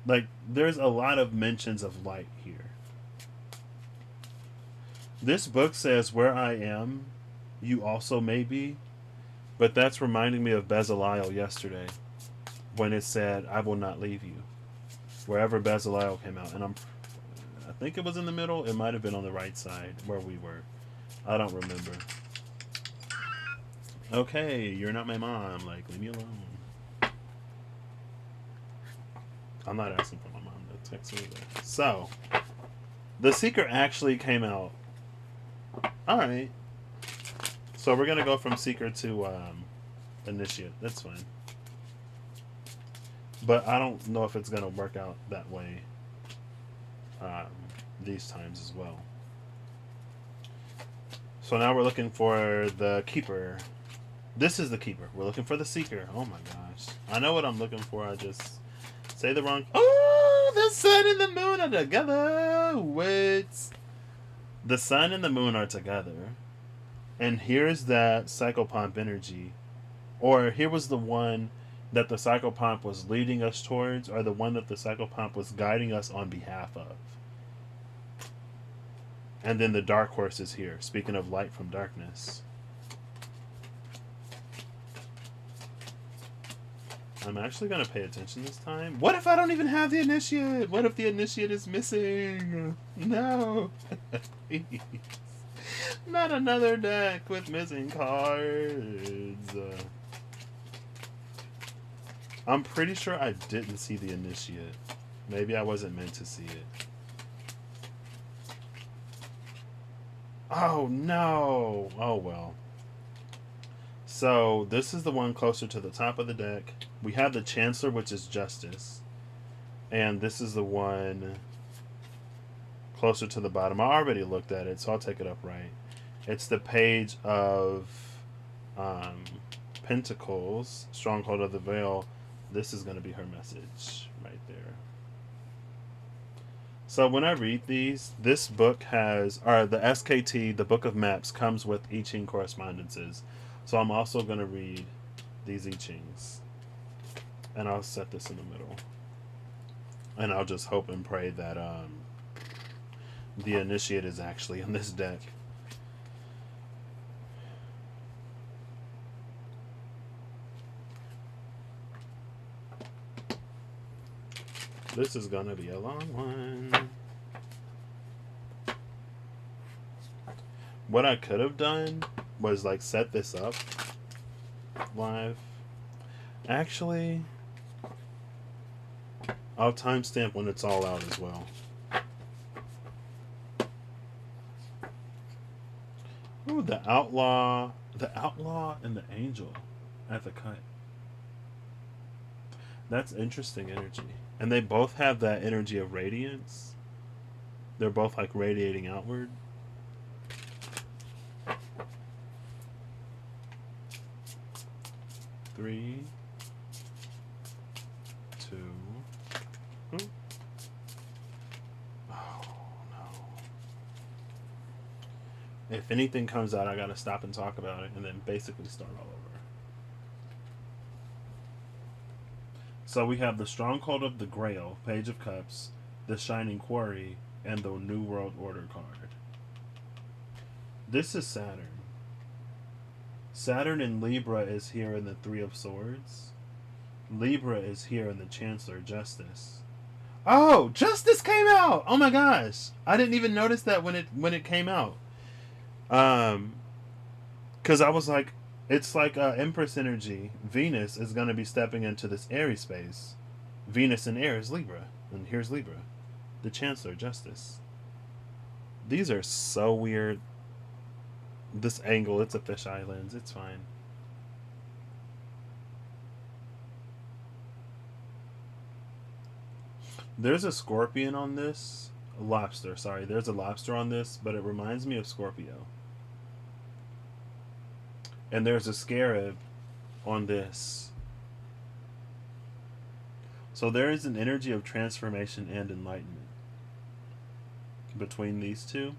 Like, there's a lot of mentions of light here. This book says, where I am, you also may be. But that's reminding me of Bezaliel yesterday, when it said, I will not leave you. Wherever Bezaliel came out. And I think it was in the middle. It might have been on the right side where we were. I don't remember. Okay, you're not my mom. Like, leave me alone. I'm not asking for my mom to text me either. So, The Seeker actually came out. Alright. So we're going to go from Seeker to Initiate. That's fine. But I don't know if it's going to work out that way these times as well. So now we're looking for the Keeper. This is the Keeper. We're looking for the Seeker. Oh my gosh. I know what I'm looking for. I just say the wrong... Oh, the sun and the moon are together. Wait. The sun and the moon are together. And here's that psychopomp energy. Or here was the one that the psychopomp was leading us towards, or the one that the psychopomp was guiding us on behalf of. And then the dark horse is here. Speaking of light from darkness. I'm actually going to pay attention this time. What if I don't even have the initiate? What if the initiate is missing? No. Please. Not another deck with missing cards. I'm pretty sure I didn't see the initiate. Maybe I wasn't meant to see it. Oh, no. Oh, well. So, this is the one closer to the top of the deck. We have the Chancellor, which is Justice. And this is the one closer to the bottom. I already looked at it, so I'll take it up right. It's the Page of Pentacles, Stronghold of the Veil. This is going to be her message right there. So when I read these, this book has, or the SKT, the Book of Maps, comes with I Ching correspondences. So I'm also going to read these I Chings. And I'll set this in the middle. And I'll just hope and pray that the initiate is actually in this deck. This is going to be a long one. What I could have done was like set this up live. Actually, I'll timestamp when it's all out as well. Ooh, the outlaw and the angel at the cut. That's interesting energy. And they both have that energy of radiance. They're both like radiating outward. Three, two. Ooh. Oh no. If anything comes out, I gotta stop and talk about it and then basically start all over. So we have the Stronghold of the Grail, Page of Cups, the Shining Quarry, and the New World Order card. This is Saturn. Saturn in Libra is here in the Three of Swords. Libra is here in the Chancellor, Justice. Oh, Justice came out! Oh my gosh! I didn't even notice that when it came out. Because I was like, it's like Empress energy. Venus is going to be stepping into this Aries space. Venus in air is Libra. And here's Libra. The Chancellor, Justice. These are so weird. This angle, it's a fisheye lens. It's fine. There's a scorpion on this. A lobster, sorry. There's a lobster on this, but it reminds me of Scorpio. And there's a scarab on this. So there is an energy of transformation and enlightenment between these two.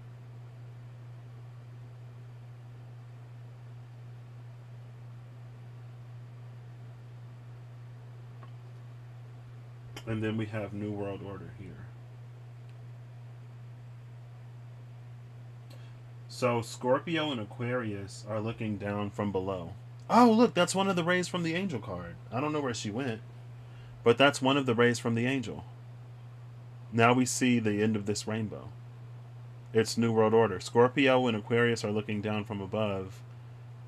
And then we have New World Order here. So Scorpio and Aquarius are looking down from below. Oh, look, that's one of the rays from the angel card. I don't know where she went, but that's one of the rays from the angel. Now we see the end of this rainbow. It's New World Order. Scorpio and Aquarius are looking down from above.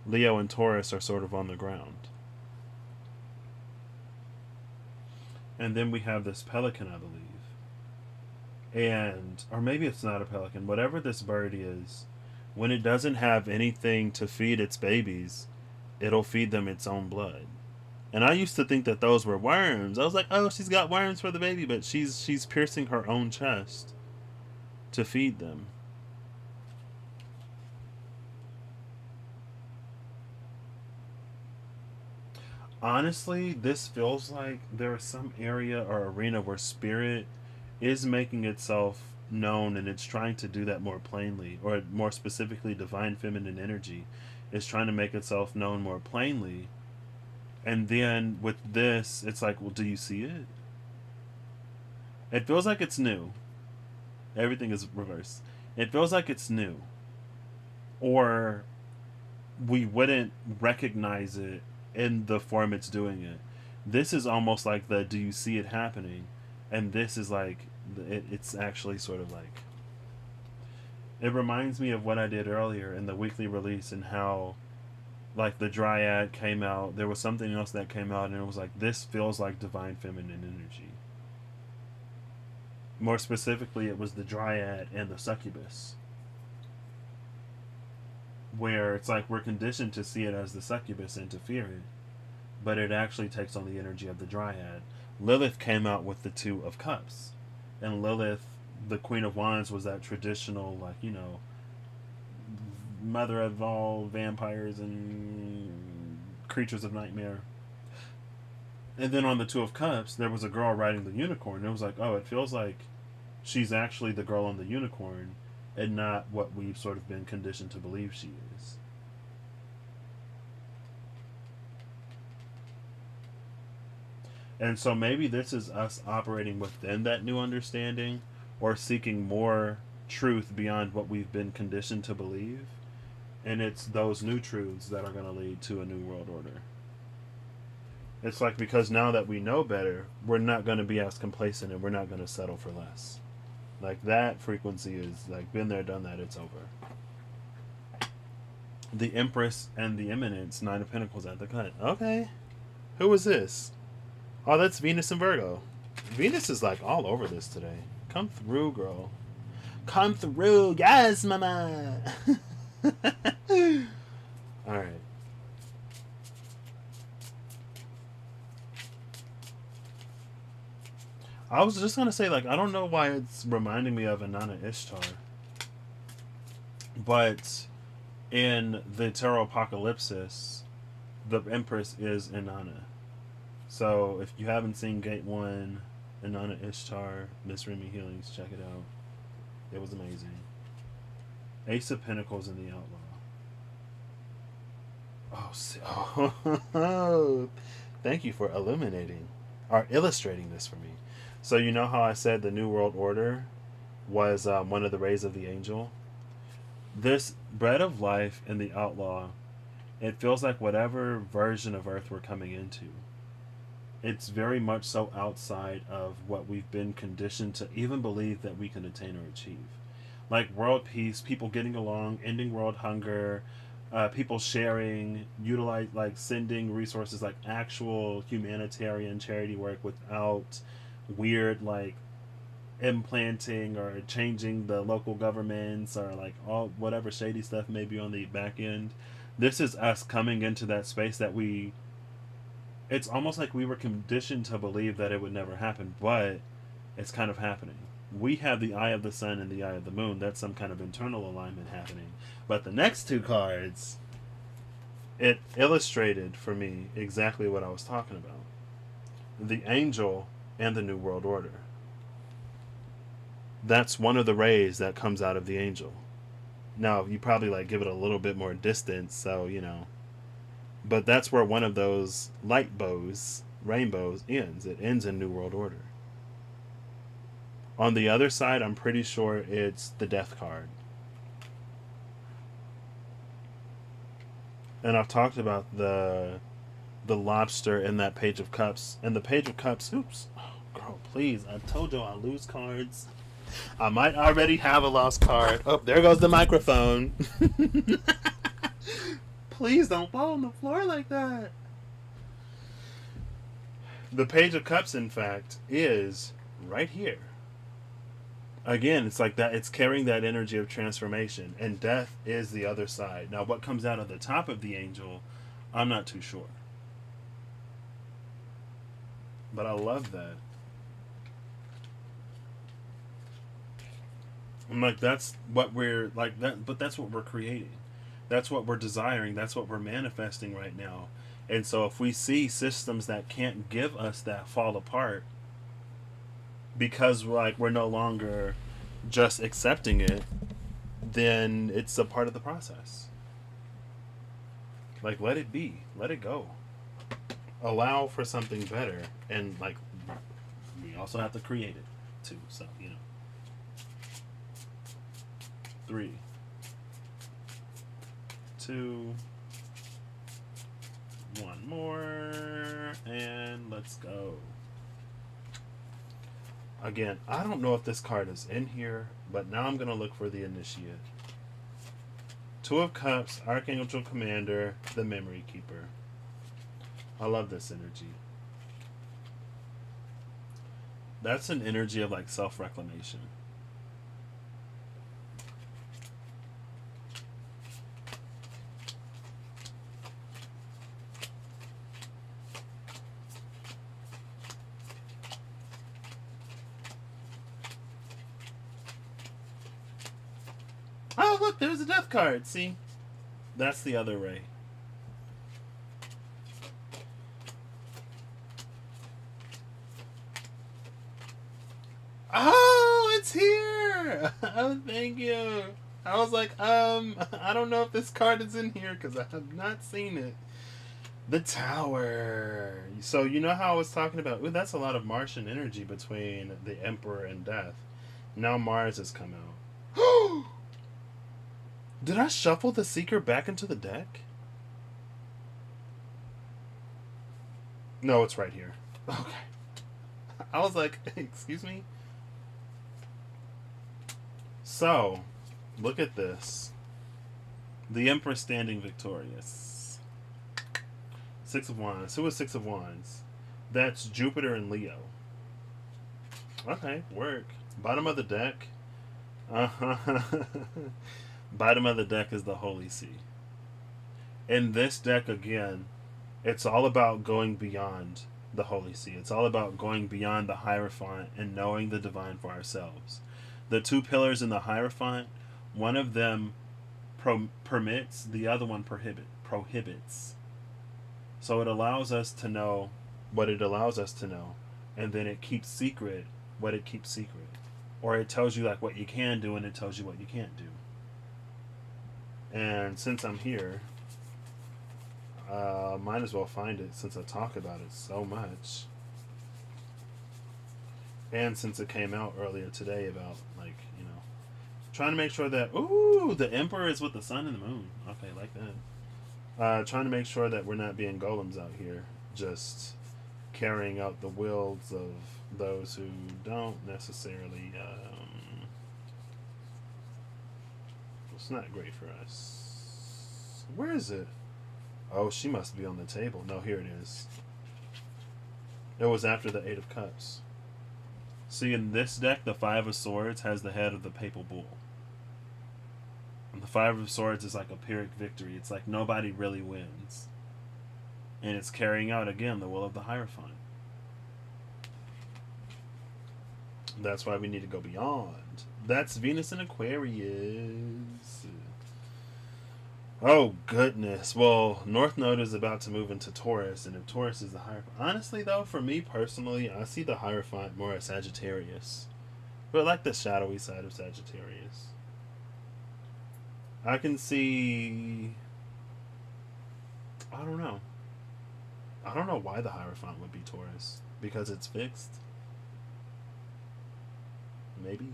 Leo and Taurus are sort of on the ground. And then we have this pelican, I believe. And, or maybe it's not a pelican. Whatever this bird is, when it doesn't have anything to feed its babies, it'll feed them its own blood. And I used to think that those were worms. I was like, oh, she's got worms for the baby, but she's piercing her own chest to feed them. Honestly, this feels like there's some area or arena where spirit is making itself known, and it's trying to do that more plainly, or more specifically divine feminine energy is trying to make itself known more plainly. And then with this, it's like, well, do you see it? It feels like it's new. Everything is reversed. It feels like it's new, or we wouldn't recognize it in the form it's doing it. This is almost like the do you see it happening, and this is like it's actually sort of like it reminds me of what I did earlier in the weekly release and how like the dryad came out. There was something else that came out, and it was like this feels like divine feminine energy. More specifically, it was the dryad and the succubus, where it's like we're conditioned to see it as the succubus and to fear it, but it actually takes on the energy of the dryad. Lilith came out with the Two of Cups, and Lilith, the Queen of Wands, was that traditional, like, you know, mother of all vampires and creatures of nightmare. And then on the Two of Cups, there was a girl riding the unicorn. And it was like, oh, it feels like she's actually the girl on the unicorn and not what we've sort of been conditioned to believe she is. And so maybe this is us operating within that new understanding or seeking more truth beyond what we've been conditioned to believe. And it's those new truths that are going to lead to a new world order. It's like because now that we know better, we're not going to be as complacent and we're not going to settle for less. Like that frequency is like been there, done that, it's over. The Empress and the Eminence, Nine of Pentacles at the cut. Okay. Who is this? Oh, that's Venus and Virgo. Venus is like all over this today. Come through, girl. Come through. Yes, mama. Alright. I was just gonna say, like, I don't know why it's reminding me of Inanna Ishtar. But in the Tarot Apocalypsis, the Empress is Inanna. So if you haven't seen Gate 1, Inanna Ishtar, Miss Remy Healings, check it out. It was amazing. Ace of Pentacles in the Outlaw. Oh, thank you for illuminating or illustrating this for me. So you know how I said the New World Order was one of the rays of the angel? This bread of life in the Outlaw, it feels like whatever version of Earth we're coming into. It's very much so outside of what we've been conditioned to even believe that we can attain or achieve. Like world peace, people getting along, ending world hunger, people sharing, utilize, like sending resources, like actual humanitarian charity work without weird like implanting or changing the local governments or like all whatever shady stuff may be on the back end. This is us coming into that space that it's almost like we were conditioned to believe that it would never happen, but it's kind of happening. We have the eye of the sun and the eye of the moon. That's some kind of internal alignment happening. But the next two cards, it illustrated for me exactly what I was talking about. The angel and the New World Order. That's one of the rays that comes out of the angel. Now, you probably like give it a little bit more distance, so, you know. But that's where one of those light bows, rainbows, ends. It ends in New World Order. On the other side, I'm pretty sure it's the Death card. And I've talked about the lobster in that Page of Cups. And the Page of Cups, oops. Oh, girl, please. I told you I lose cards. I might already have a lost card. Oh, there goes the microphone. Please don't fall on the floor like that. The Page of Cups, in fact, is right here. Again, it's like that. It's carrying that energy of transformation, and death is the other side. Now, what comes out of the top of the angel, I'm not too sure. But I love that. I'm like, that's what we're like that, but that's what we're creating. That's what we're desiring. That's what we're manifesting right now. And so, if we see systems that can't give us that fall apart, because we're no longer just accepting it, then it's a part of the process. Like, let it be, let it go, allow for something better, and like we also have to create it too. So 3, 2, One more, and let's go. Again, I don't know if this card is in here, but now I'm going to look for the Initiate. Two of Cups, Archangel Commander, the Memory Keeper. I love this energy. That's an energy of like self-reclamation. Oh, look, there's a death card. See? That's the other ray. Oh, it's here! Oh, thank you. I was like, I don't know if this card is in here because I have not seen it. The Tower. So you know how I was talking about, ooh, that's a lot of Martian energy between the Emperor and Death. Now Mars has come out. Did I shuffle the Seeker back into the deck? No, it's right here. Okay. I was like, excuse me? So, look at this. The Emperor standing victorious. Six of Wands. Who is Six of Wands? That's Jupiter and Leo. Okay, work. Bottom of the deck. Bottom of the deck is the Holy See. In this deck, again, it's all about going beyond the Holy See. It's all about going beyond the Hierophant and knowing the divine for ourselves. The two pillars in the Hierophant, one of them permits, the other one prohibits. So it allows us to know what it allows us to know, and then it keeps secret what it keeps secret. Or it tells you like what you can do, and it tells you what you can't do. And since I'm here, might as well find it since I talk about it so much. And since it came out earlier today about, like, you know, trying to make sure that, ooh, the Emperor is with the Sun and the Moon. Okay, like that. Trying to make sure that we're not being golems out here, just carrying out the wills of those who don't necessarily, it's not great for us. Where is it? Oh, she must be on the table. No, here it is. It was after the Eight of Cups. See, in this deck, the Five of Swords has the head of the Papal Bull. And the Five of Swords is like a Pyrrhic victory. It's like nobody really wins. And it's carrying out, again, the will of the Hierophant. That's why we need to go beyond. That's Venus in Aquarius. Oh, goodness. Well, North Node is about to move into Taurus, and if Taurus is the Hierophant... Honestly, though, for me personally, I see the Hierophant more as Sagittarius. But like the shadowy side of Sagittarius. I can see... I don't know. I don't know why the Hierophant would be Taurus. Because it's fixed? Maybe?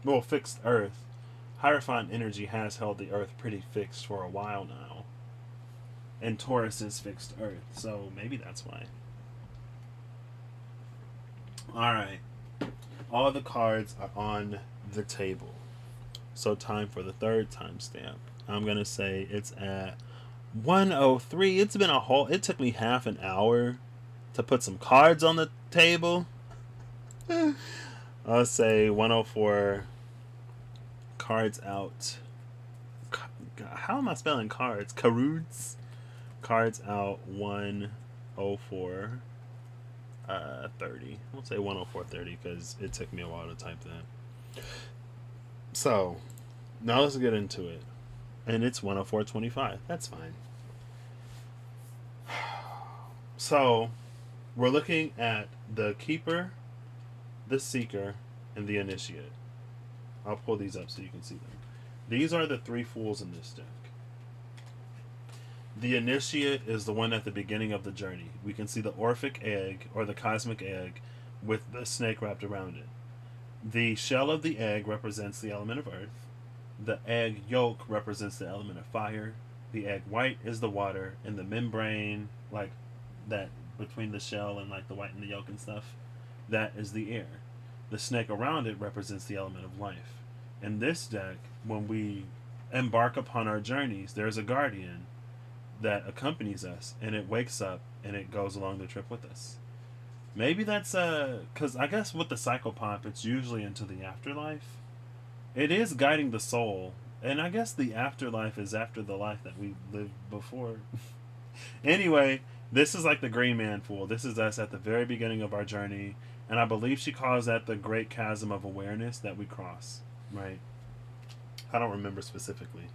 Well, fixed Earth. Hierophant energy has held the Earth pretty fixed for a while now. And Taurus is fixed Earth, so maybe that's why. Alright. All the cards are on the table. So time for the third timestamp. I'm going to say it's at 1:03. It's been a whole... It took me half an hour to put some cards on the table. I'll say 1:04. Cards out. How am I spelling cards? Caroots. Cards out 1:04. 30. We'll say 1:04:30 because it took me a while to type that. So now let's get into it. And it's 1:04:25. That's fine. So we're looking at the Keeper, the Seeker, and the Initiate. I'll pull these up so you can see them. These are the three Fools in this deck. The Initiate is the one at the beginning of the journey. We can see the Orphic egg, or the cosmic egg, with the snake wrapped around it. The shell of the egg represents the element of earth. The egg yolk represents the element of fire. The egg white is the water, and the membrane, like that between the shell and like the white and the yolk and stuff, that is the air. The snake around it represents the element of life. In this deck, when we embark upon our journeys, there's a guardian that accompanies us, and it wakes up and it goes along the trip with us. Maybe that's because I guess with the psychopomp, it's usually into the afterlife. It is guiding the soul, and I guess the afterlife is after the life that we lived before. Anyway, this is like the Green Man Fool. This is us at the very beginning of our journey, and I believe she calls that the great chasm of awareness that we cross. Right? I don't remember specifically.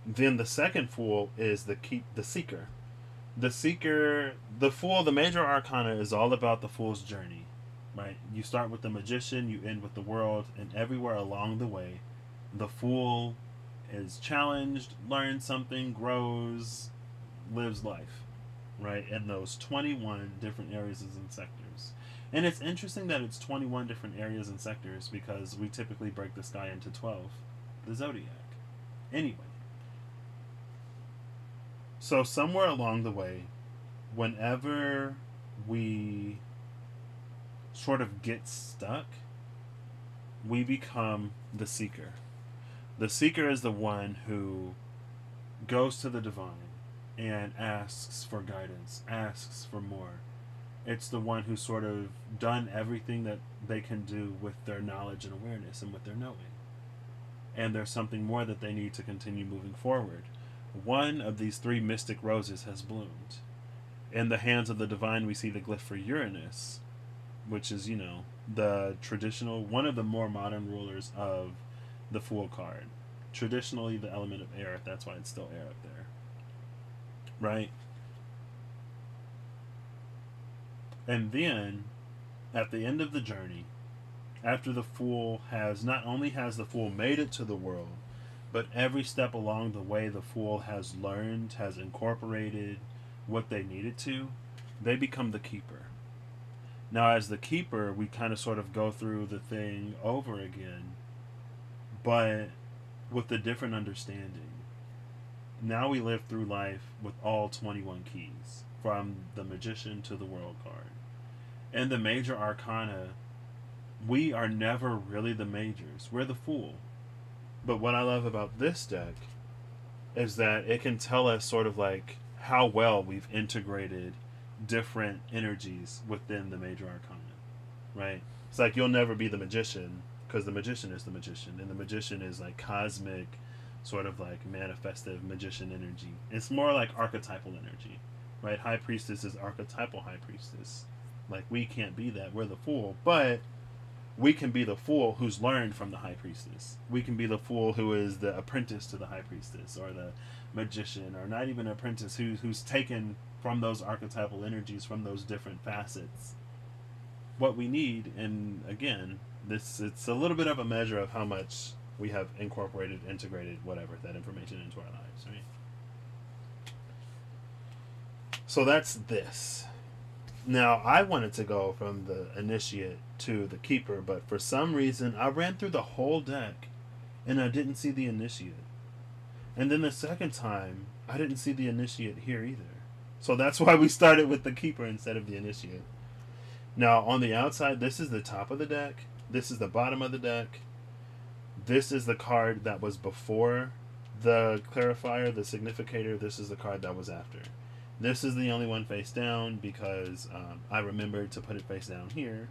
Then the second Fool is the Seeker. The Seeker, the Fool, the major arcana is all about the Fool's journey. Right? You start with the Magician, you end with the World, and everywhere along the way, the Fool is challenged, learns something, grows, lives life, right? In those 21 different areas and sectors. And it's interesting that it's 21 different areas and sectors because we typically break the sky into 12, the zodiac. Anyway, so somewhere along the way, whenever we sort of get stuck, we become the seeker. The seeker is the one who goes to the divine and asks for guidance, asks for more. It's the one who's sort of done everything that they can do with their knowledge and awareness and with their knowing. And there's something more that they need to continue moving forward. One of these three mystic roses has bloomed. In the hands of the divine, we see the glyph for Uranus, which is, the traditional, one of the more modern rulers of the Fool card. Traditionally, the element of air, that's why it's still air up there. Right? And then, at the end of the journey, after the Fool has, not only has the Fool made it to the world, but every step along the way the Fool has learned, has incorporated what they needed to, they become the Keeper. Now, as the Keeper, we kind of sort of go through the thing over again, but with a different understanding. Now we live through life with all 21 keys, from the Magician to the World card. And the major arcana, we are never really the majors. We're the Fool. But what I love about this deck is that it can tell us sort of like how well we've integrated different energies within the major arcana. Right? It's like you'll never be the Magician because the Magician is the Magician. And the Magician is like cosmic, sort of like manifestive magician energy. It's more like archetypal energy, right? High Priestess is archetypal High Priestess. Like, we can't be that. We're the Fool. But we can be the Fool who's learned from the High Priestess. We can be the Fool who is the apprentice to the High Priestess, or the magician, or not even apprentice, who's taken from those archetypal energies, from those different facets, what we need. And again, it's a little bit of a measure of how much we have incorporated, integrated, whatever, that information into our lives, right? So that's this. Now, I wanted to go from the Initiate to the Keeper, but for some reason, I ran through the whole deck, and I didn't see the Initiate. And then the second time, I didn't see the Initiate here either. So that's why we started with the Keeper instead of the Initiate. Now, on the outside, this is the top of the deck. This is the bottom of the deck. This is the card that was before the Clarifier, the Significator. This is the card that was after. This is the only one face down because I remembered to put it face down here.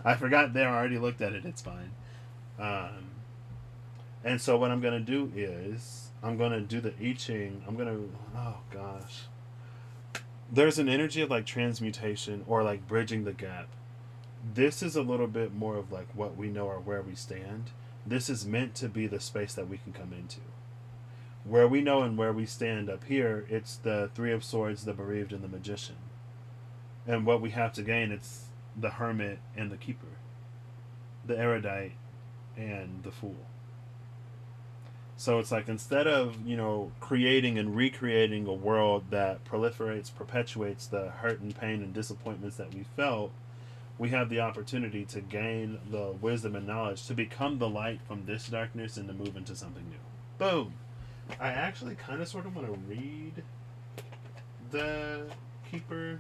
I forgot there. I already looked at it. It's fine. And so what I'm going to do is I'm going to do the I Ching. I'm going to... Oh, gosh. There's an energy of like transmutation or like bridging the gap. This is a little bit more of like what we know or where we stand. This is meant to be the space that we can come into. Where we know and where we stand up here, it's the Three of Swords, the Bereaved, and the Magician. And what we have to gain, it's the Hermit and the Keeper. The Erudite and the Fool. So it's like instead of, creating and recreating a world that proliferates, perpetuates the hurt and pain and disappointments that we felt, we have the opportunity to gain the wisdom and knowledge to become the light from this darkness and to move into something new. Boom. I actually kind of sort of want to read the Keeper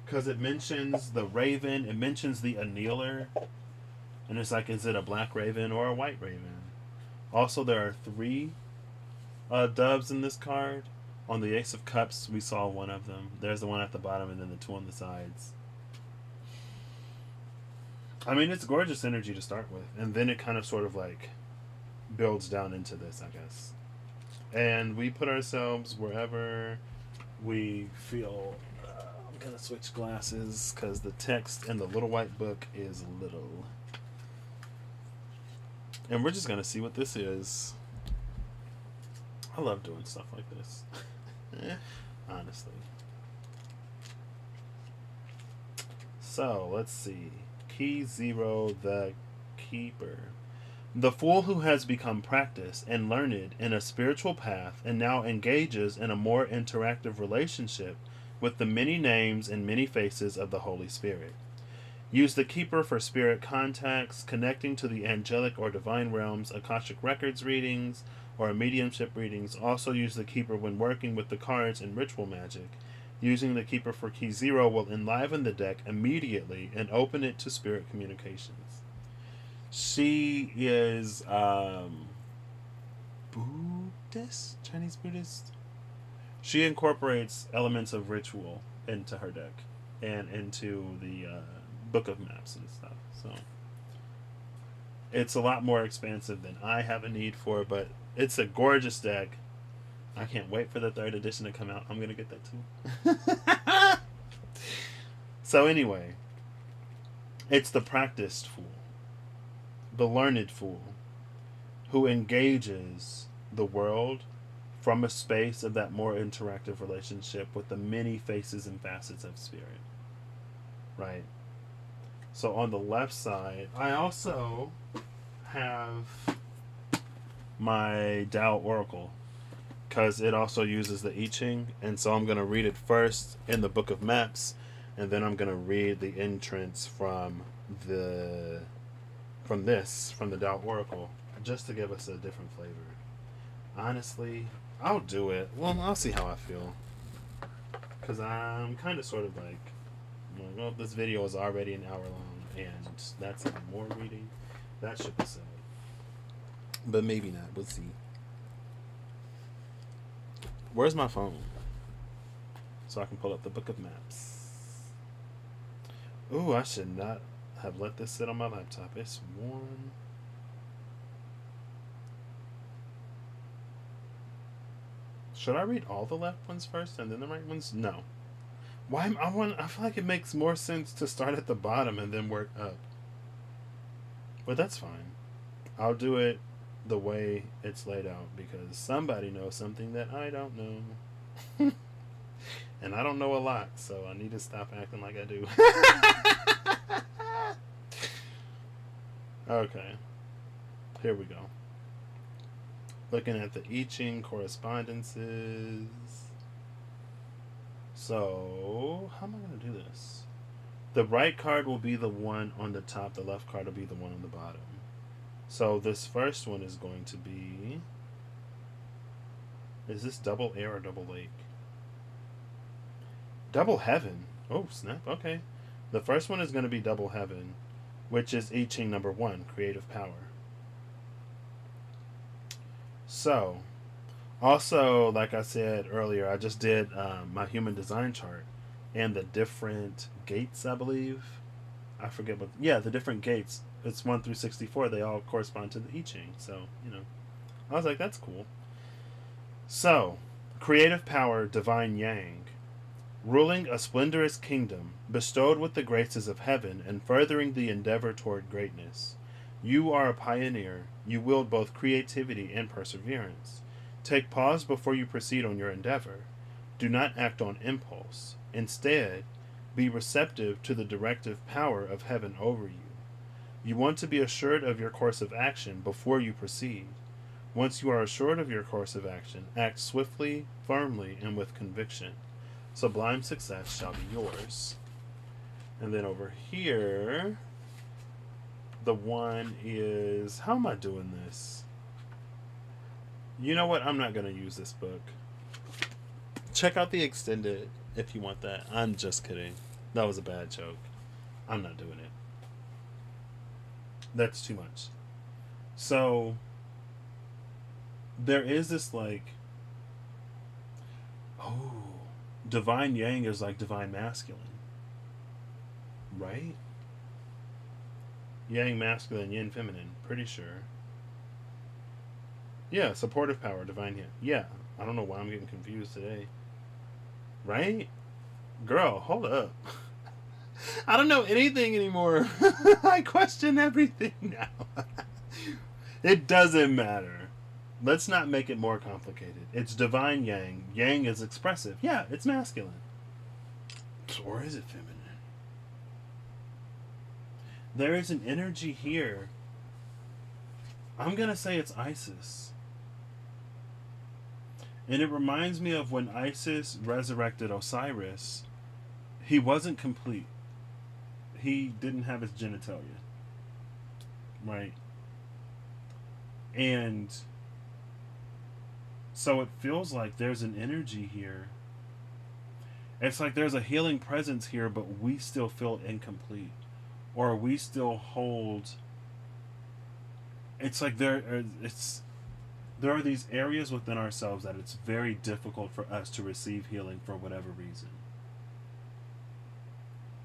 because it mentions the raven, it mentions the annealer, and it's like, is it a black raven or a white raven? Also, there are 3 doves in this card. On the Ace of Cups, we saw one of them. There's the one at the bottom and then the 2 on the sides. I mean, it's gorgeous energy to start with, and then it kind of sort of like builds down into this, I guess. And we put ourselves wherever we feel. I'm gonna switch glasses because the text in the little white book is little. And we're just gonna see what this is. I love doing stuff like this. Honestly. So, let's see. Key 0, the Keeper. The fool who has become practiced and learned in a spiritual path and now engages in a more interactive relationship with the many names and many faces of the Holy Spirit. Use the Keeper for spirit contacts, connecting to the angelic or divine realms, Akashic Records readings, or mediumship readings. Also use the Keeper when working with the cards in ritual magic. Using the Keeper for Key 0 will enliven the deck immediately and open it to spirit communications. She is Buddhist? Chinese Buddhist? She incorporates elements of ritual into her deck and into the book of maps and stuff. So it's a lot more expansive than I have a need for, but it's a gorgeous deck. I can't wait for the 3rd edition to come out. I'm going to get that too. So anyway, it's the practiced fool, the learned fool, who engages the world from a space of that more interactive relationship with the many faces and facets of spirit. Right? So on the left side, I also have my Tao Oracle because it also uses the I Ching, and so I'm going to read it first in the Book of Maps, and then I'm going to read the entrance from the Tao Oracle, just to give us a different flavor. Honestly, I'll do it. Well, I'll see how I feel, because I'm kind of sort of like, well, this video is already an hour long, and that's more reading. That should be said. But maybe not. We'll see. Where's my phone? So I can pull up the Book of Maps. Ooh, I should not have let this sit on my laptop. It's warm. Should I read all the left ones first and then the right ones? No. I feel like it makes more sense to start at the bottom and then work up. But that's fine. I'll do it the way it's laid out because somebody knows something that I don't know. And I don't know a lot, so I need to stop acting like I do. Okay. Here we go. Looking at the I Ching correspondences. So, how am I going to do this? The right card will be the one on the top. The left card will be the one on the bottom. So, this first one is going to be... Is this double air or double lake? Double heaven. Oh, snap. Okay. The first one is going to be double heaven, which is I Ching number 1, creative power. So... Also, like I said earlier, I just did my human design chart and the different gates, I believe. I forget what... Yeah, the different gates. It's 1 through 64. They all correspond to the I Ching. So, I was like, that's cool. So, creative power, divine yang. Ruling a splendorous kingdom, bestowed with the graces of heaven and furthering the endeavor toward greatness. You are a pioneer. You wield both creativity and perseverance. Take pause before you proceed on your endeavor. Do not act on impulse. Instead, be receptive to the directive power of heaven over you. You want to be assured of your course of action before you proceed. Once you are assured of your course of action, act swiftly, firmly, and with conviction. Sublime success shall be yours. And then over here, the one is, how am I doing this? You know what? I'm not going to use this book. Check out the extended if you want that. I'm just kidding. That was a bad joke. I'm not doing it. That's too much. So, there is this like, oh, divine yang is like divine masculine. Right? Yang masculine, yin feminine. Pretty sure. Yeah, supportive power, divine yang. Yeah. I don't know why I'm getting confused today. Right? Girl, hold up. I don't know anything anymore. I question everything now. It doesn't matter. Let's not make it more complicated. It's divine yang. Yang is expressive. Yeah, it's masculine. Or is it feminine? There is an energy here. I'm going to say it's Isis. And it reminds me of when Isis resurrected Osiris. He wasn't complete. He didn't have his genitalia. Right? And so it feels like there's an energy here. It's like there's a healing presence here, but we still feel incomplete. Or we still hold... It's like there are these areas within ourselves that it's very difficult for us to receive healing for whatever reason.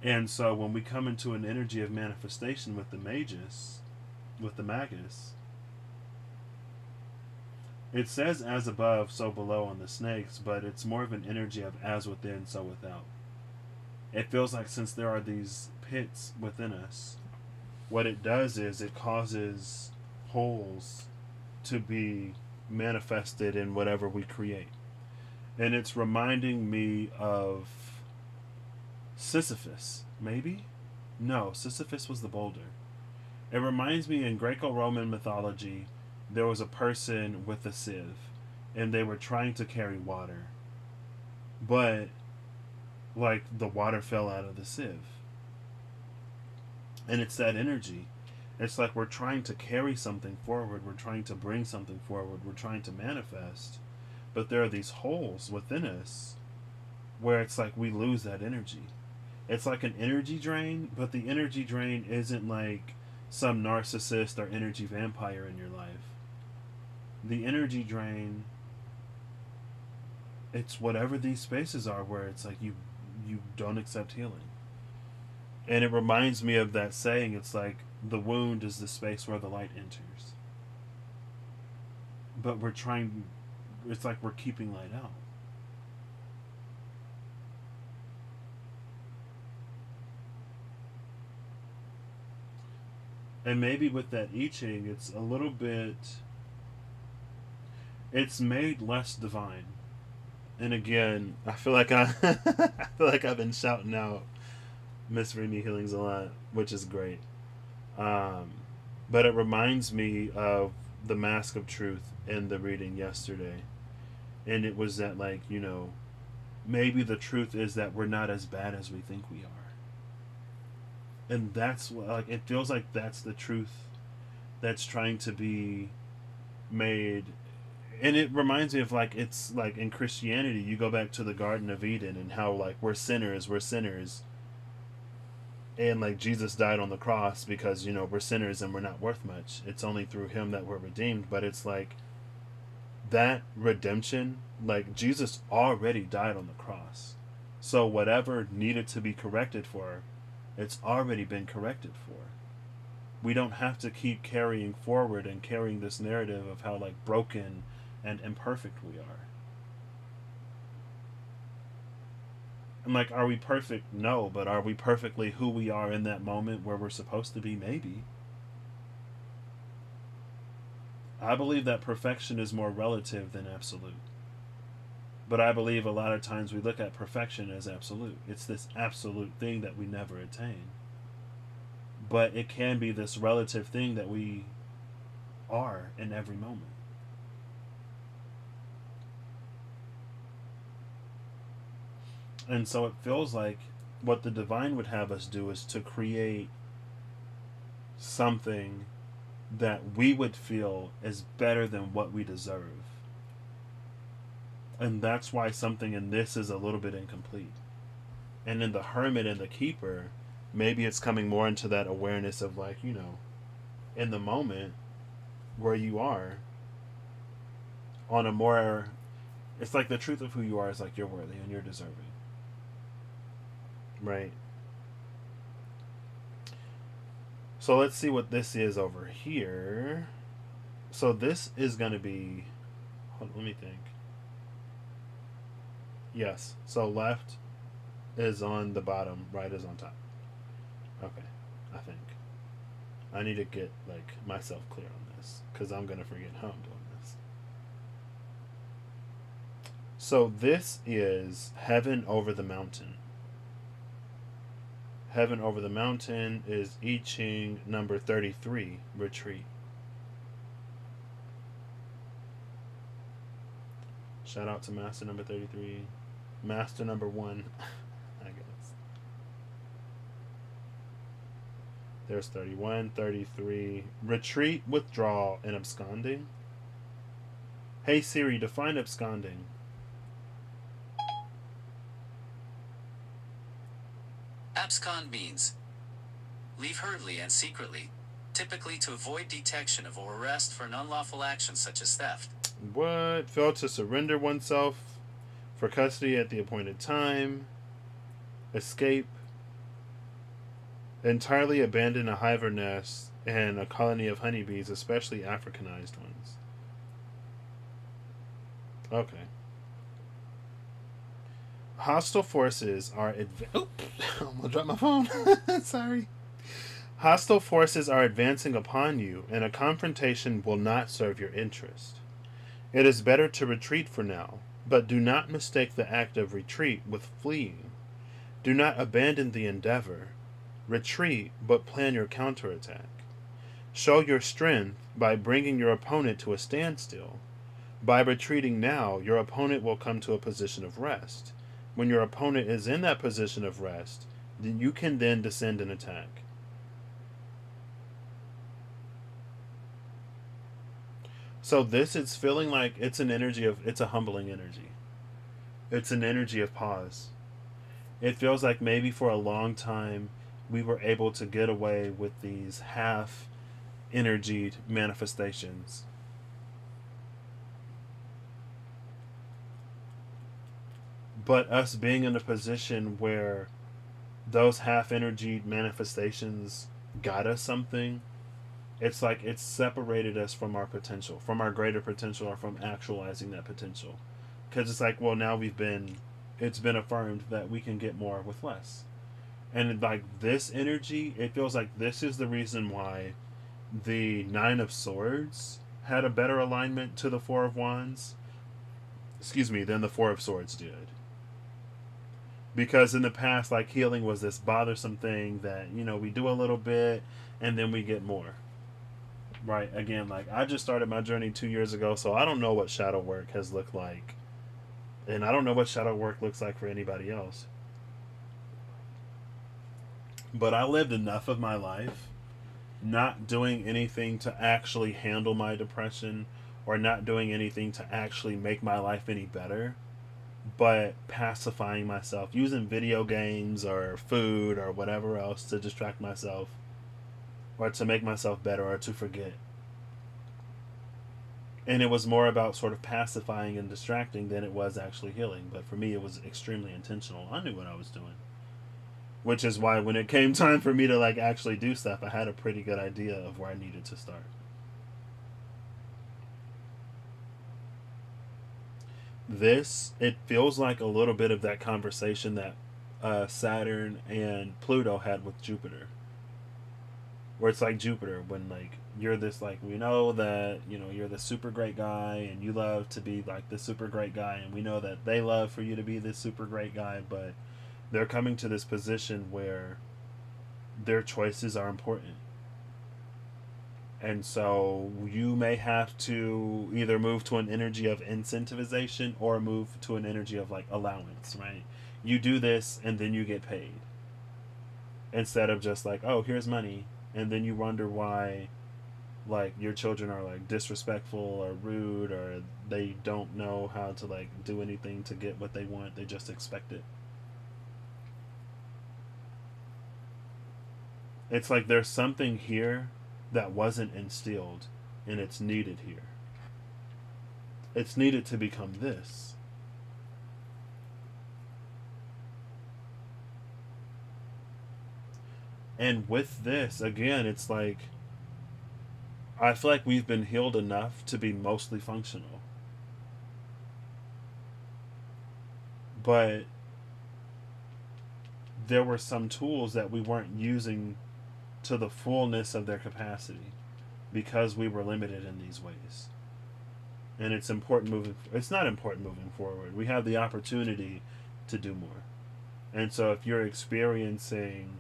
And so when we come into an energy of manifestation with the magus, it says as above, so below on the snakes, but it's more of an energy of as within, so without. It feels like since there are these pits within us, what it does is it causes holes to be manifested in whatever we create. And it's reminding me of Sisyphus, maybe? No, Sisyphus was the boulder. It reminds me in Greco-Roman mythology, there was a person with a sieve, and they were trying to carry water. But, like, the water fell out of the sieve. And it's that energy. It's like we're trying to carry something forward, we're trying to bring something forward, we're trying to manifest. But there are these holes within us where it's like we lose that energy. It's like an energy drain, but the energy drain isn't like some narcissist or energy vampire in your life. The energy drain, it's whatever these spaces are where it's like you don't accept healing. And it reminds me of that saying, it's like the wound is the space where the light enters. But it's like we're keeping light out. And maybe with that I Ching, it's a little bit... It's made less divine. And again, I feel like I feel like I've been shouting out Miss Remy Healings a lot, which is great. But it reminds me of the Mask of Truth in the reading yesterday. And it was that, like, maybe the truth is that we're not as bad as we think we are. And that's what, like, it feels like that's the truth that's trying to be made. And it reminds me of, like, it's like in Christianity, you go back to the Garden of Eden and how, like, we're sinners. And, like, Jesus died on the cross because, we're sinners and we're not worth much. It's only through him that we're redeemed. But it's like that redemption, like, Jesus already died on the cross. So whatever needed to be corrected for, it's already been corrected for. We don't have to keep carrying forward and carrying this narrative of how, like, broken and imperfect we are. And, like, are we perfect? No, but are we perfectly who we are in that moment where we're supposed to be? Maybe. I believe that perfection is more relative than absolute. But I believe a lot of times we look at perfection as absolute. It's this absolute thing that we never attain. But it can be this relative thing that we are in every moment. And so it feels like what the divine would have us do is to create something that we would feel is better than what we deserve. And that's why something in this is a little bit incomplete. And in the hermit and the keeper, maybe it's coming more into that awareness of, like, in the moment where you are, on a more, it's like the truth of who you are is like you're worthy and you're deserving. Right? So let's see what this is over here. So this is going to be, hold on, let me think. Yes. So left is on the bottom, right is on top. Okay. I think. I need to get, like, myself clear on this, because I'm going to forget how I'm doing this. So this is heaven over the mountain. Heaven over the mountain is I Ching number 33, retreat. Shout out to Master number 33. Master number 1, I guess. There's 31, 33. Retreat, withdrawal, and absconding. Hey Siri, define absconding. Abscond means leave hurriedly and secretly, typically to avoid detection of or arrest for an unlawful action such as theft. What? Fail to surrender oneself for custody at the appointed time. Escape. Entirely abandon a hive or nest and a colony of honeybees, especially Africanized ones. Okay. Hostile forces are I'm gonna drop my phone. Sorry. Hostile forces are advancing upon you, and a confrontation will not serve your interest. It is better to retreat for now, but do not mistake the act of retreat with fleeing. Do not abandon the endeavor. Retreat, but plan your counterattack. Show your strength by bringing your opponent to a standstill. By retreating now, your opponent will come to a position of rest. When your opponent is in that position of rest, then you can then descend and attack. So this is feeling like it's an energy of, it's a humbling energy. It's an energy of pause. It feels like maybe for a long time we were able to get away with these half energied manifestations. But us being in a position where those half energied manifestations got us something, it's like it's separated us from our potential, from our greater potential, or from actualizing that potential. Because it's like, well, now it's been affirmed that we can get more with less. And like this energy, it feels like this is the reason why the Nine of Swords had a better alignment to the Four of Wands, than the Four of Swords did. Because in the past, like, healing was this bothersome thing that, we do a little bit and then we get more. Right? Again, like, I just started my journey 2 years ago, so I don't know what shadow work has looked like. And I don't know what shadow work looks like for anybody else. But I lived enough of my life not doing anything to actually handle my depression, or not doing anything to actually make my life any better, but pacifying myself, using video games or food or whatever else to distract myself, or to make myself better, or to forget. And it was more about sort of pacifying and distracting than it was actually healing. But for me, it was extremely intentional. I knew what I was doing. Which is why when it came time for me to, like, actually do stuff, I had a pretty good idea of where I needed to start. This, it feels like a little bit of that conversation that Saturn and Pluto had with Jupiter. Where it's like Jupiter, when, like, you're this, like, we know that, you're the super great guy and you love to be like the super great guy, and we know that they love for you to be this super great guy, but they're coming to this position where their choices are important. And so you may have to either move to an energy of incentivization or move to an energy of, like, allowance, right? You do this and then you get paid. instead of just like, oh, here's money, and then you wonder why, like, your children are like disrespectful or rude, or they don't know how to like do anything to get what they want. They just expect it. It's like there's something here that wasn't instilled, and it's needed here. It's needed to become this. And with this, again, it's like I feel like we've been healed enough to be mostly functional. But there were some tools that we weren't using to the fullness of their capacity because we were limited in these ways. And it's important moving. It's not important moving forward. We have the opportunity to do more. And so if you're experiencing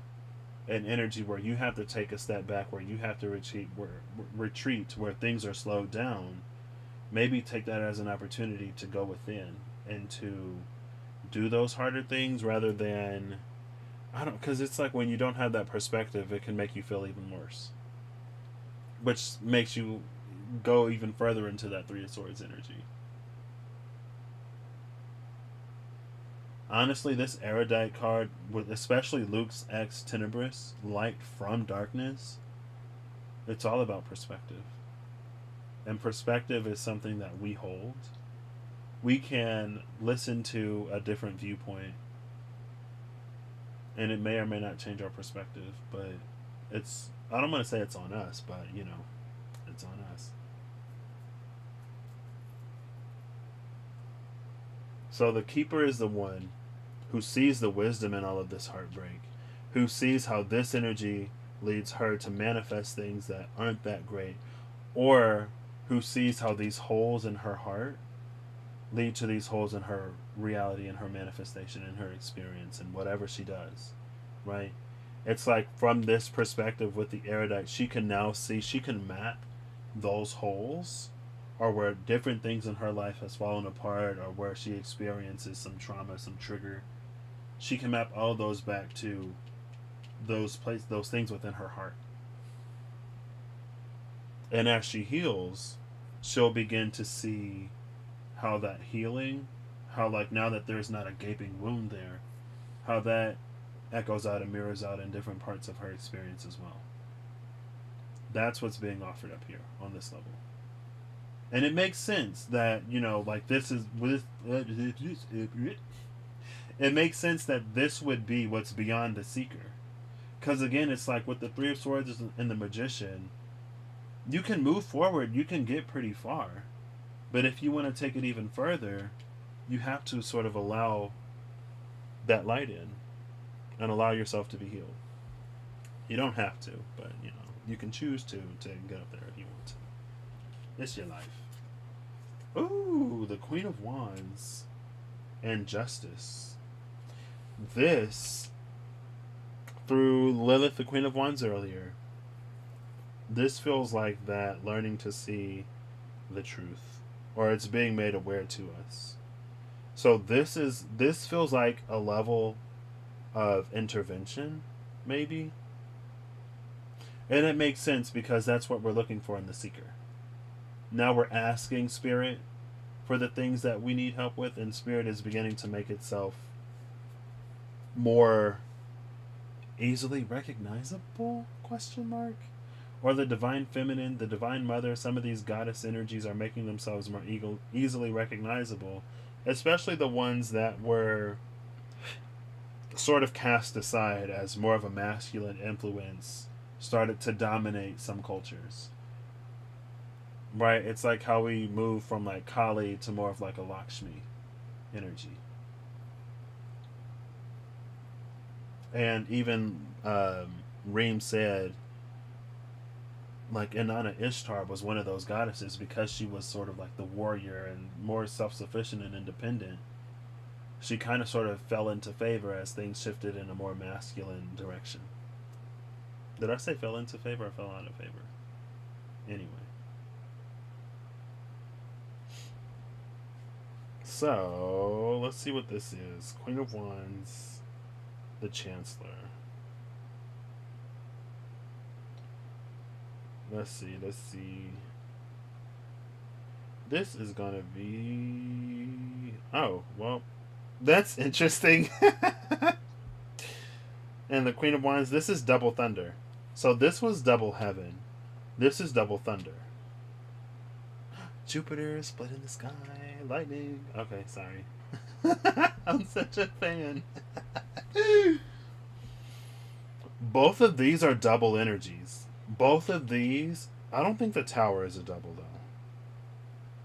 an energy where you have to take a step back, where you have to retreat, where things are slowed down, maybe take that as an opportunity to go within and to do those harder things rather than, I don't, because it's like when you don't have that perspective, it can make you feel even worse, which makes you go even further into that Three of Swords energy. Honestly, this erudite card, with especially Luke's ex Tenebris, light from darkness, it's all about perspective. And perspective is something that we hold. We can listen to a different viewpoint, and it may or may not change our perspective, but it's, I don't want to say it's on us, but it's on us. So the keeper is the one who sees the wisdom in all of this heartbreak, who sees how this energy leads her to manifest things that aren't that great, or who sees how these holes in her heart lead to these holes in her reality and her manifestation and her experience and whatever she does, right? It's like from this perspective with the erudite, she can now see, she can map those holes, or where different things in her life has fallen apart, or where she experiences some trauma, some trigger. She can map all those back to those things within her heart. And as she heals, she'll begin to see how that healing, how like now that there's not a gaping wound there, how that echoes out and mirrors out in different parts of her experience as well. That's what's being offered up here on this level. And it makes sense that, like this is with it makes sense that this would be what's beyond the seeker. Because again, it's like with the Three of Swords and the Magician, you can move forward, you can get pretty far. But if you want to take it even further, you have to sort of allow that light in and allow yourself to be healed. You don't have to, but you can choose to get up there if you want to. It's your life. Ooh, the Queen of Wands and Justice. This, through Lilith, the Queen of Wands earlier, this feels like that learning to see the truth, or it's being made aware to us. So this feels like a level of intervention, maybe. And it makes sense because that's what we're looking for in the Seeker. Now we're asking Spirit for the things that we need help with, and Spirit is beginning to make itself more easily recognizable, question mark? Or the Divine Feminine, the Divine Mother, some of these goddess energies are making themselves more easily recognizable, especially the ones that were sort of cast aside as more of a masculine influence started to dominate some cultures. Right? It's like how we move from like Kali to more of like a Lakshmi energy. And even Reem said, like Inanna Ishtar was one of those goddesses because she was sort of like the warrior and more self-sufficient and independent. She kind of sort of fell into favor as things shifted in a more masculine direction. Did I say fell into favor or fell out of favor? Anyway. So, let's see what this is. Queen of Wands, the Chancellor. Let's see. Let's see. This is gonna be. Oh well, that's interesting. And the Queen of Wands. This is double thunder. So this was double heaven. This is double thunder. Jupiter split in the sky, lightning. Okay, sorry. I'm such a fan. Both of these are double energies. Both of these, I don't think the Tower is a double though.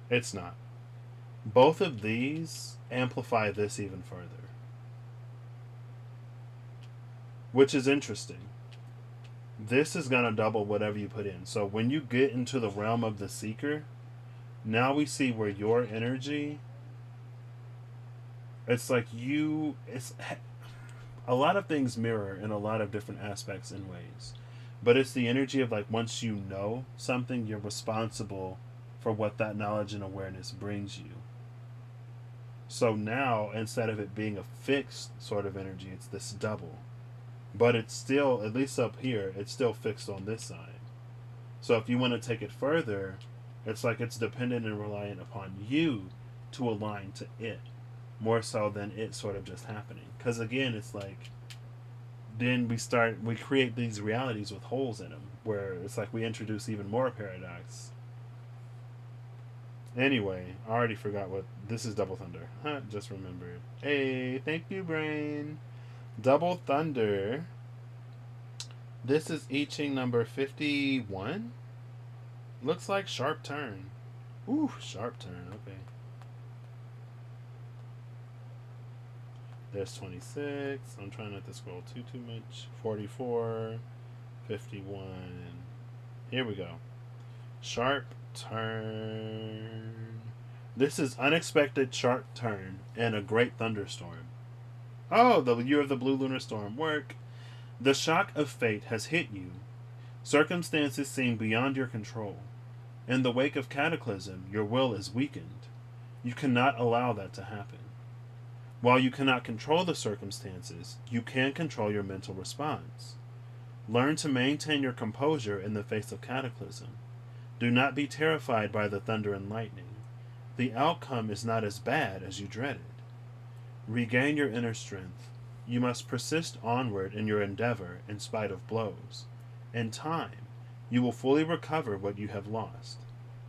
It's not. Both of these amplify this even further, which is interesting. This is going to double whatever you put in. So when you get into the realm of the Seeker, now we see where your energy, it's like it's a lot of things mirror in a lot of different aspects and ways. But it's the energy of like once you know something, you're responsible for what that knowledge and awareness brings you. So now, instead of it being a fixed sort of energy, it's this double. But it's still, at least up here, it's still fixed on this side. So if you want to take it further, it's like it's dependent and reliant upon you to align to it, more so than it sort of just happening. Because again, it's like, then we create these realities with holes in them, where it's like we introduce even more paradox. Anyway, I already forgot what this is. Double thunder. Just remembered. Hey, thank you, brain. Double thunder. This is I Ching number 51. Looks like sharp turn. Ooh, sharp turn. Okay. There's 26. I'm trying not to scroll too much. 44. 51. Here we go. Sharp turn. This is unexpected sharp turn and a great thunderstorm. Oh, the year of the blue lunar storm. Work. The shock of fate has hit you. Circumstances seem beyond your control. In the wake of cataclysm, your will is weakened. You cannot allow that to happen. While you cannot control the circumstances, you can control your mental response. Learn to maintain your composure in the face of cataclysm. Do not be terrified by the thunder and lightning. The outcome is not as bad as you dreaded. Regain your inner strength. You must persist onward in your endeavor in spite of blows. In time, you will fully recover what you have lost.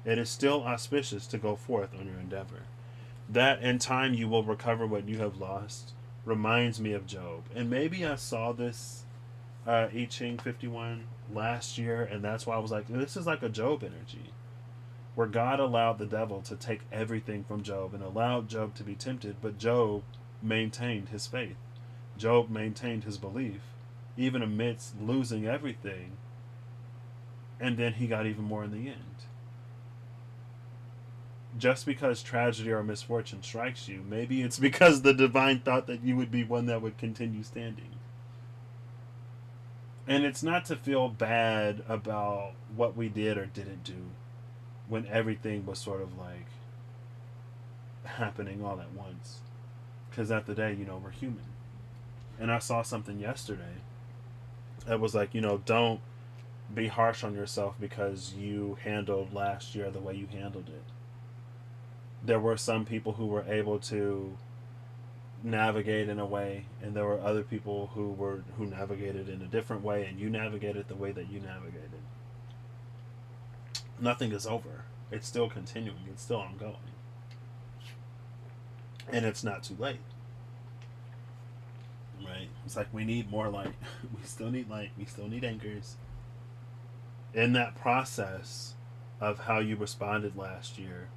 It is still auspicious to go forth on your endeavor. That in time you will recover what you have lost reminds me of Job. And maybe I saw this I Ching 51 last year, and that's why I was like, this is like a Job energy, where God allowed the devil to take everything from Job and allowed Job to be tempted, but Job maintained his faith. Job maintained his belief, even amidst losing everything, and then he got even more in the end. Just because tragedy or misfortune strikes you, maybe it's because the divine thought that you would be one that would continue standing. And it's not to feel bad about what we did or didn't do when everything was sort of like happening all at once. Because at the day, we're human. And I saw something yesterday that was like, don't be harsh on yourself because you handled last year the way you handled it. There were some people who were able to navigate in a way, and there were other people who navigated in a different way, and you navigated the way that you navigated. Nothing is over. It's still continuing. It's still ongoing. And it's not too late. Right? It's like we need more light. We still need light. We still need anchors. In that process of how you responded last year,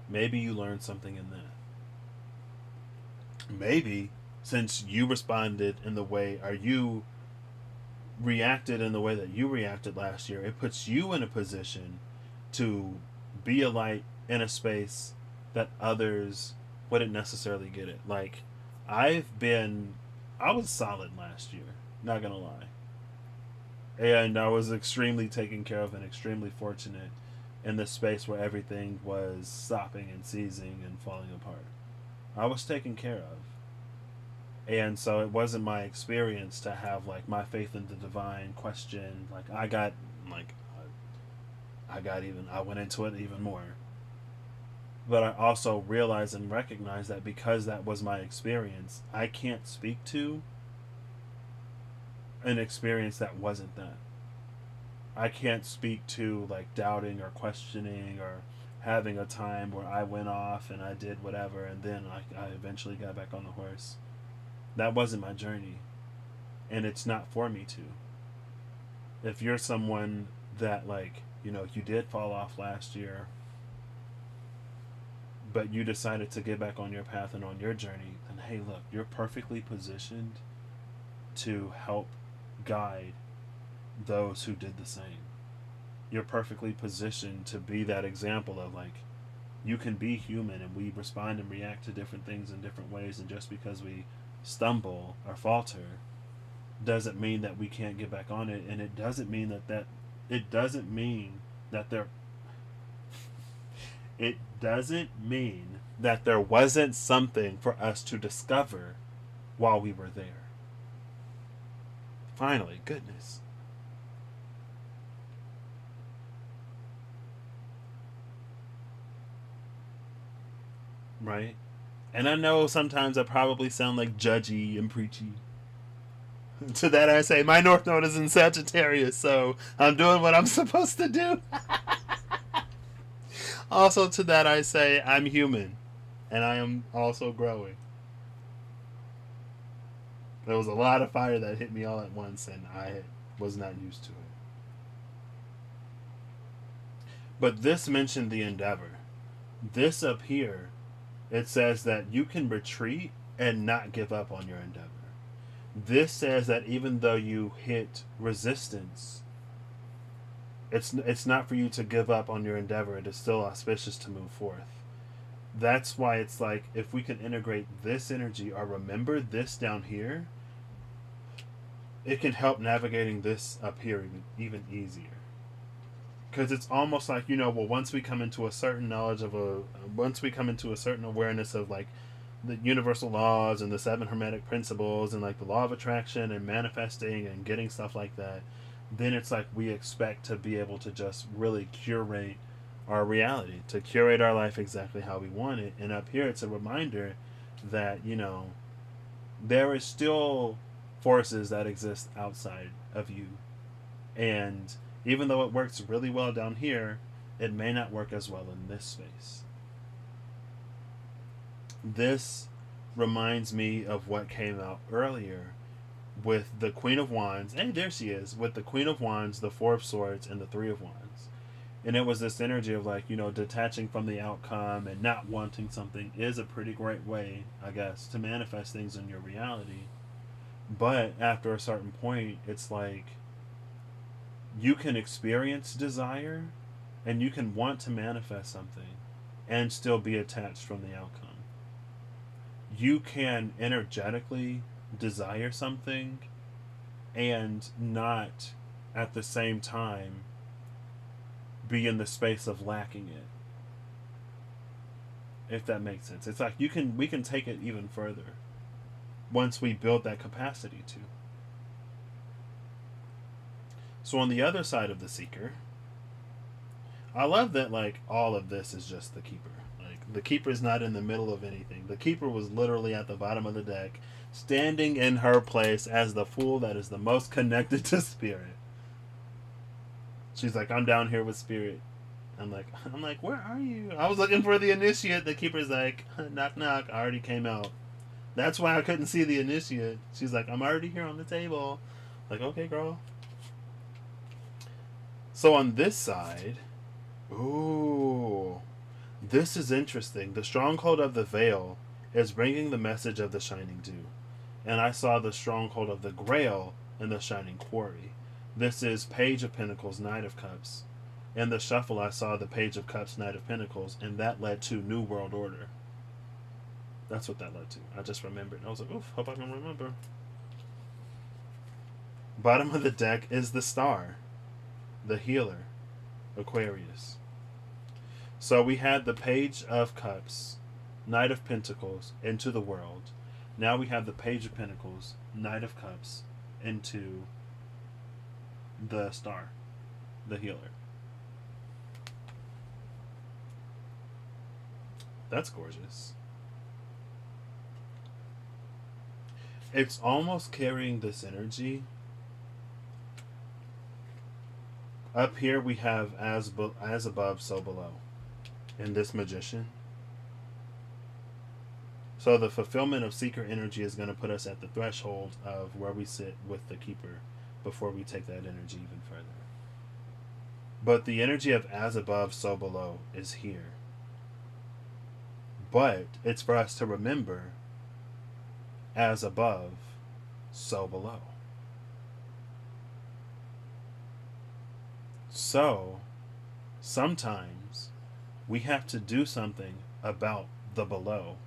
maybe you learned something in that. Maybe since you responded in the way, or you reacted in the way that you reacted last year, it puts you in a position to be a light in a space that others wouldn't necessarily get it. Like, I was solid last year, not gonna lie. And I was extremely taken care of and extremely fortunate in the space where everything was stopping and seizing and falling apart. I was taken care of. And so it wasn't my experience to have like my faith in the divine question. Like I got like I went into it even more. But I also realized and recognized that because that was my experience, I can't speak to an experience that wasn't that. I can't speak to like doubting or questioning or having a time where I went off and I did whatever and then I eventually got back on the horse. That wasn't my journey. And it's not for me to. If you're someone that, like, you know, you did fall off last year, but you decided to get back on your path and on your journey, then hey, look, you're perfectly positioned to help guide those who did the same. You're perfectly positioned to be that example of, like, you can be human and we respond and react to different things in different ways, and just because we stumble or falter doesn't mean that we can't get back on it, and it doesn't mean it doesn't mean that it doesn't mean that there wasn't something for us to discover while we were there. Finally, goodness. Right? And I know sometimes I probably sound like judgy and preachy. To that I say, my North Node is in Sagittarius, so I'm doing what I'm supposed to do. Also, to that I say, I'm human, and I am also growing. There was a lot of fire that hit me all at once, and I was not used to it. But this mentioned the endeavor. This up here, it says that you can retreat and not give up on your endeavor. This says that even though you hit resistance, it's not for you to give up on your endeavor. It is still auspicious to move forth. That's why it's like, if we can integrate this energy or remember this down here, it can help navigating this up here even easier. Because it's almost like, you know, well, once we come into a certain once we come into a certain awareness of, like, the universal laws and the 7 hermetic principles and, like, the law of attraction and manifesting and getting stuff like that, then it's like we expect to be able to just really curate our reality, to curate our life exactly how we want it. And up here, it's a reminder that, you know, there is still forces that exist outside of you. And even though it works really well down here, it may not work as well in this space. This reminds me of what came out earlier with the Queen of Wands. Hey, there she is, with the Queen of Wands, the Four of Swords, and the Three of Wands. And it was this energy of, like, you know, detaching from the outcome and not wanting something is a pretty great way, I guess, to manifest things in your reality. But after a certain point, it's like you can experience desire and you can want to manifest something and still be attached from the outcome. You can energetically desire something and not at the same time be in the space of lacking it, if that makes sense. It's like we can take it even further once we build that capacity to. So on the other side of the Seeker, I love that, like, all of this is just the Keeper. Like, the Keeper's not in the middle of anything. The Keeper was literally at the bottom of the deck, standing in her place as the fool that is the most connected to Spirit. She's like, I'm down here with Spirit. I'm like, where are you? I was looking for the Initiate. The Keeper's like, knock knock, I already came out. That's why I couldn't see the Initiate. She's like, I'm already here on the table. Like, okay, girl. So on this side, ooh, this is interesting. The stronghold of the veil is bringing the message of the shining dew. And I saw the stronghold of the grail in the shining quarry. This is Page of Pentacles, Knight of Cups. In the shuffle, I saw the Page of Cups, Knight of Pentacles, and that led to New World Order. That's what that led to. I just remembered. I was like, oof, hope I can remember. Bottom of the deck is the Star, the Healer, Aquarius. So we had the Page of Cups, Knight of Pentacles, into the world. Now we have the Page of Pentacles, Knight of Cups, into the Star, the Healer. That's gorgeous. It's almost carrying this energy. Up here we have as above, so below. In this magician. So the fulfillment of seeker energy is going to put us at the threshold of where we sit with the keeper before we take that energy even further. But the energy of as above, so below is here. But it's for us to remember as above, so below. So sometimes we have to do something about the below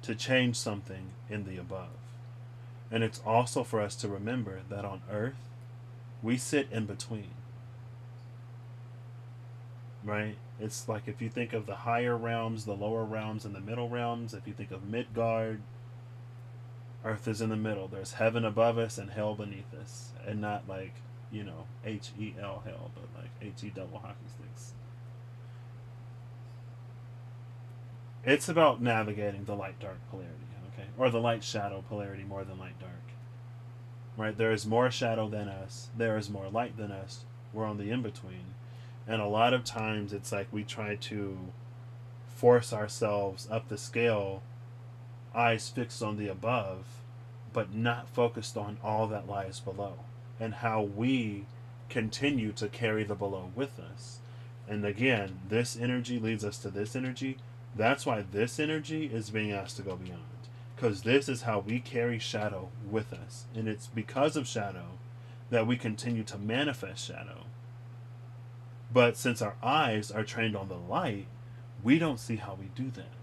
to change something in the above. And it's also for us to remember that on earth, we sit in between. Right? It's like if you think of the higher realms, the lower realms, and the middle realms, if you think of Midgard, earth is in the middle. There's heaven above us and hell beneath us. And not like, H-E-L hell, but like H-E double hockey sticks. It's about navigating the light-dark polarity, okay? Or the light-shadow polarity more than light-dark. Right? There is more shadow than us. There is more light than us. We're on the in-between. And a lot of times it's like we try to force ourselves up the scale, eyes fixed on the above, but not focused on all that lies below and how we continue to carry the below with us. And again, this energy leads us to this energy. That's why this energy is being asked to go beyond. Because this is how we carry shadow with us. And it's because of shadow that we continue to manifest shadow. But since our eyes are trained on the light, we don't see how we do that.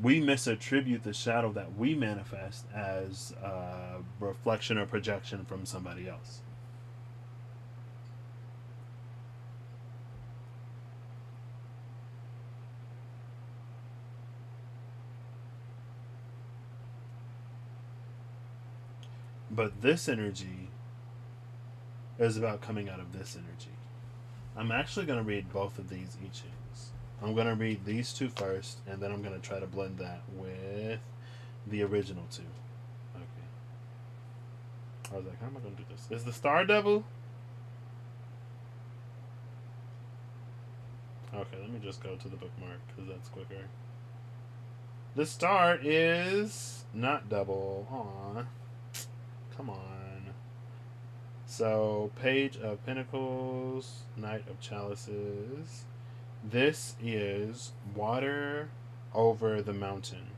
We misattribute the shadow that we manifest as a reflection or projection from somebody else. But this energy is about coming out of this energy. I'm actually going to read both of these I Chings. I'm going to read these two first, and then I'm going to try to blend that with the original two. Okay. I was like, how am I going to do this? Is the Star Devil? Okay, let me just go to the bookmark, because that's quicker. The star is not double. Aw. Come on. So, Page of Pentacles, Knight of Chalices. This is water over the mountain.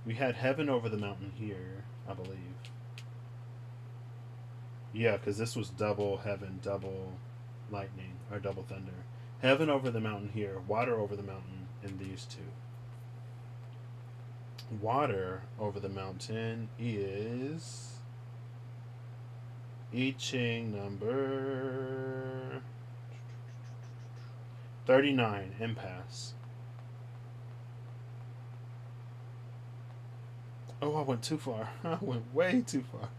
We had heaven over the mountain here, I believe. Yeah, because this was double heaven, double lightning, or double thunder. Heaven over the mountain here, water over the mountain in these two. Water over the mountain is I Ching number 39, Impasse. Oh, I went too far. I went way too far.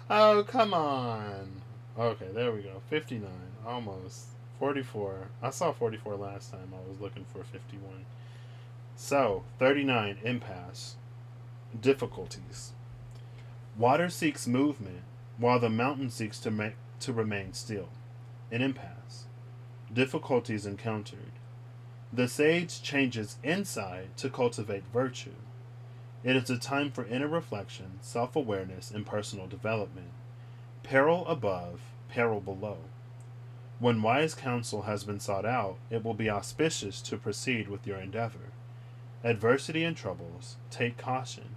Oh, come on. Okay, there we go. 59, almost. 44. I saw 44 last time. I was looking for 51. So, 39, Impasse. Difficulties. Water seeks movement, while the mountain seeks to remain still. An impasse. Difficulties encountered. The sage changes inside to cultivate virtue. It is a time for inner reflection, self-awareness, and personal development. Peril above, peril below. When wise counsel has been sought out, it will be auspicious to proceed with your endeavor. Adversity and troubles, take caution,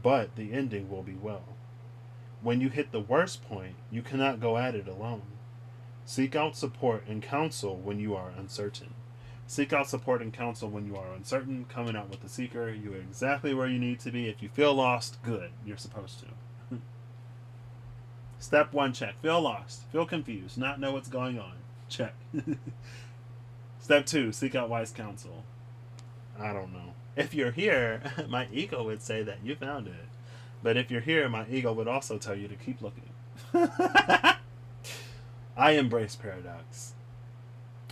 but the ending will be well. When you hit the worst point, you cannot go at it alone. Seek out support and counsel when you are uncertain. Seek out support and counsel when you are uncertain. Coming out with the seeker, you're exactly where you need to be. If you feel lost, good. You're supposed to. Step 1, check. Feel lost. Feel confused. Not know what's going on. Check. Step 2, seek out wise counsel. I don't know. If you're here, my ego would say that you found it. But if you're here, my ego would also tell you to keep looking. I embrace paradox.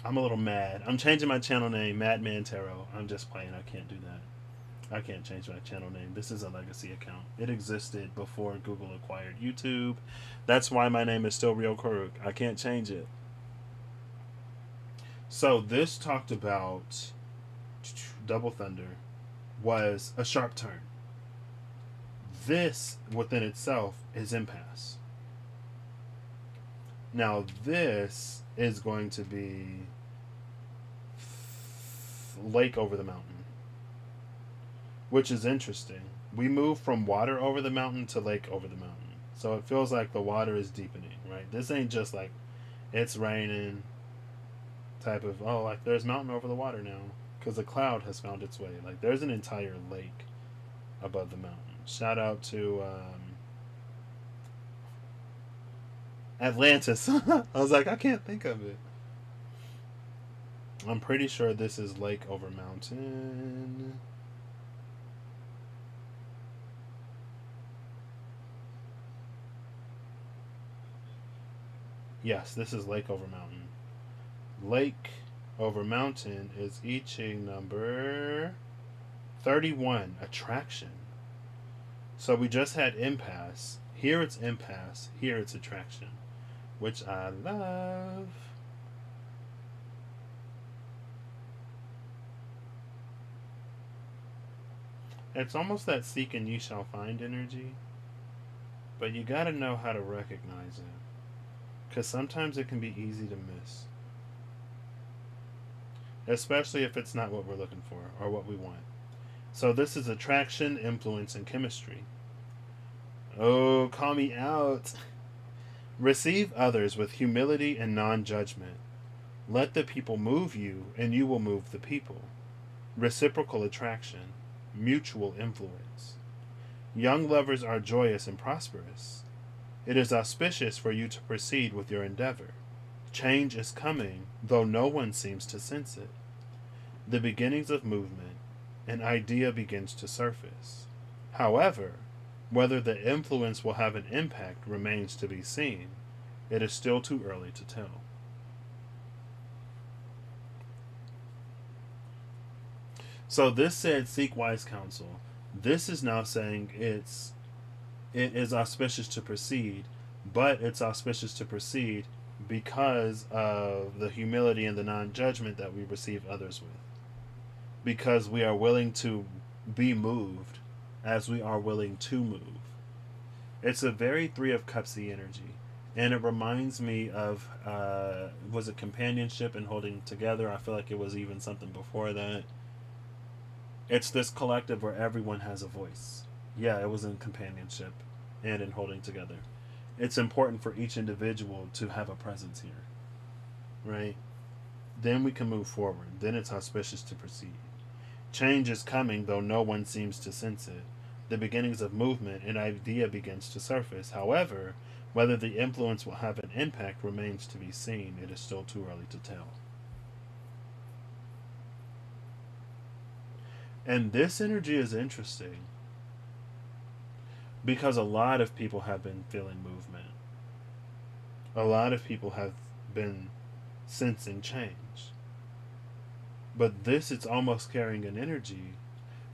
I'm a little mad. I'm changing my channel name, Madman Tarot. I'm just playing. I can't do that. I can't change my channel name. This is a legacy account. It existed before Google acquired YouTube. That's why my name is still Real Karuk. I can't change it. So this talked about Double Thunder was a sharp turn. This within itself is impasse. Now this is going to be lake over the mountain, which is interesting. We move from water over the mountain to lake over the mountain. So it feels like the water is deepening, right? This ain't just like it's raining type of, oh, like there's mountain over the water now because a cloud has found its way. Like there's an entire lake above the mountain. Shout out to Atlantis. I was like, I can't think of it. I'm pretty sure this is lake over mountain. Yes, this is lake over mountain. Lake over mountain is I Ching number 31, attraction. So we just had impasse. Here it's impasse. Here it's attraction, which I love. It's almost that seek and ye shall find energy, but you gotta know how to recognize it, because sometimes it can be easy to miss, especially if it's not what we're looking for or what we want. So this is attraction, influence, and chemistry. Oh, call me out. Receive others with humility and non-judgment. Let the people move you, and you will move the people. Reciprocal attraction. Mutual influence. Young lovers are joyous and prosperous. It is auspicious for you to proceed with your endeavor. Change is coming, though no one seems to sense it. The beginnings of movement, an idea begins to surface. However, whether the influence will have an impact remains to be seen. It is still too early to tell. So this said seek wise counsel. This is now saying it is auspicious to proceed, but it's auspicious to proceed because of the humility and the non-judgment that we receive others with. Because we are willing to be moved as we are willing to move. It's a very Three of Cupsy energy. And it reminds me of, was it companionship and holding together? I feel like it was even something before that. It's this collective where everyone has a voice. Yeah, it was in companionship and in holding together. It's important for each individual to have a presence here. Right? Then we can move forward. Then it's auspicious to proceed. Change is coming, though no one seems to sense it. The beginnings of movement, an idea begins to surface. However, whether the influence will have an impact remains to be seen. It is still too early to tell. And this energy is interesting because a lot of people have been feeling movement. A lot of people have been sensing change. But this, it's almost carrying an energy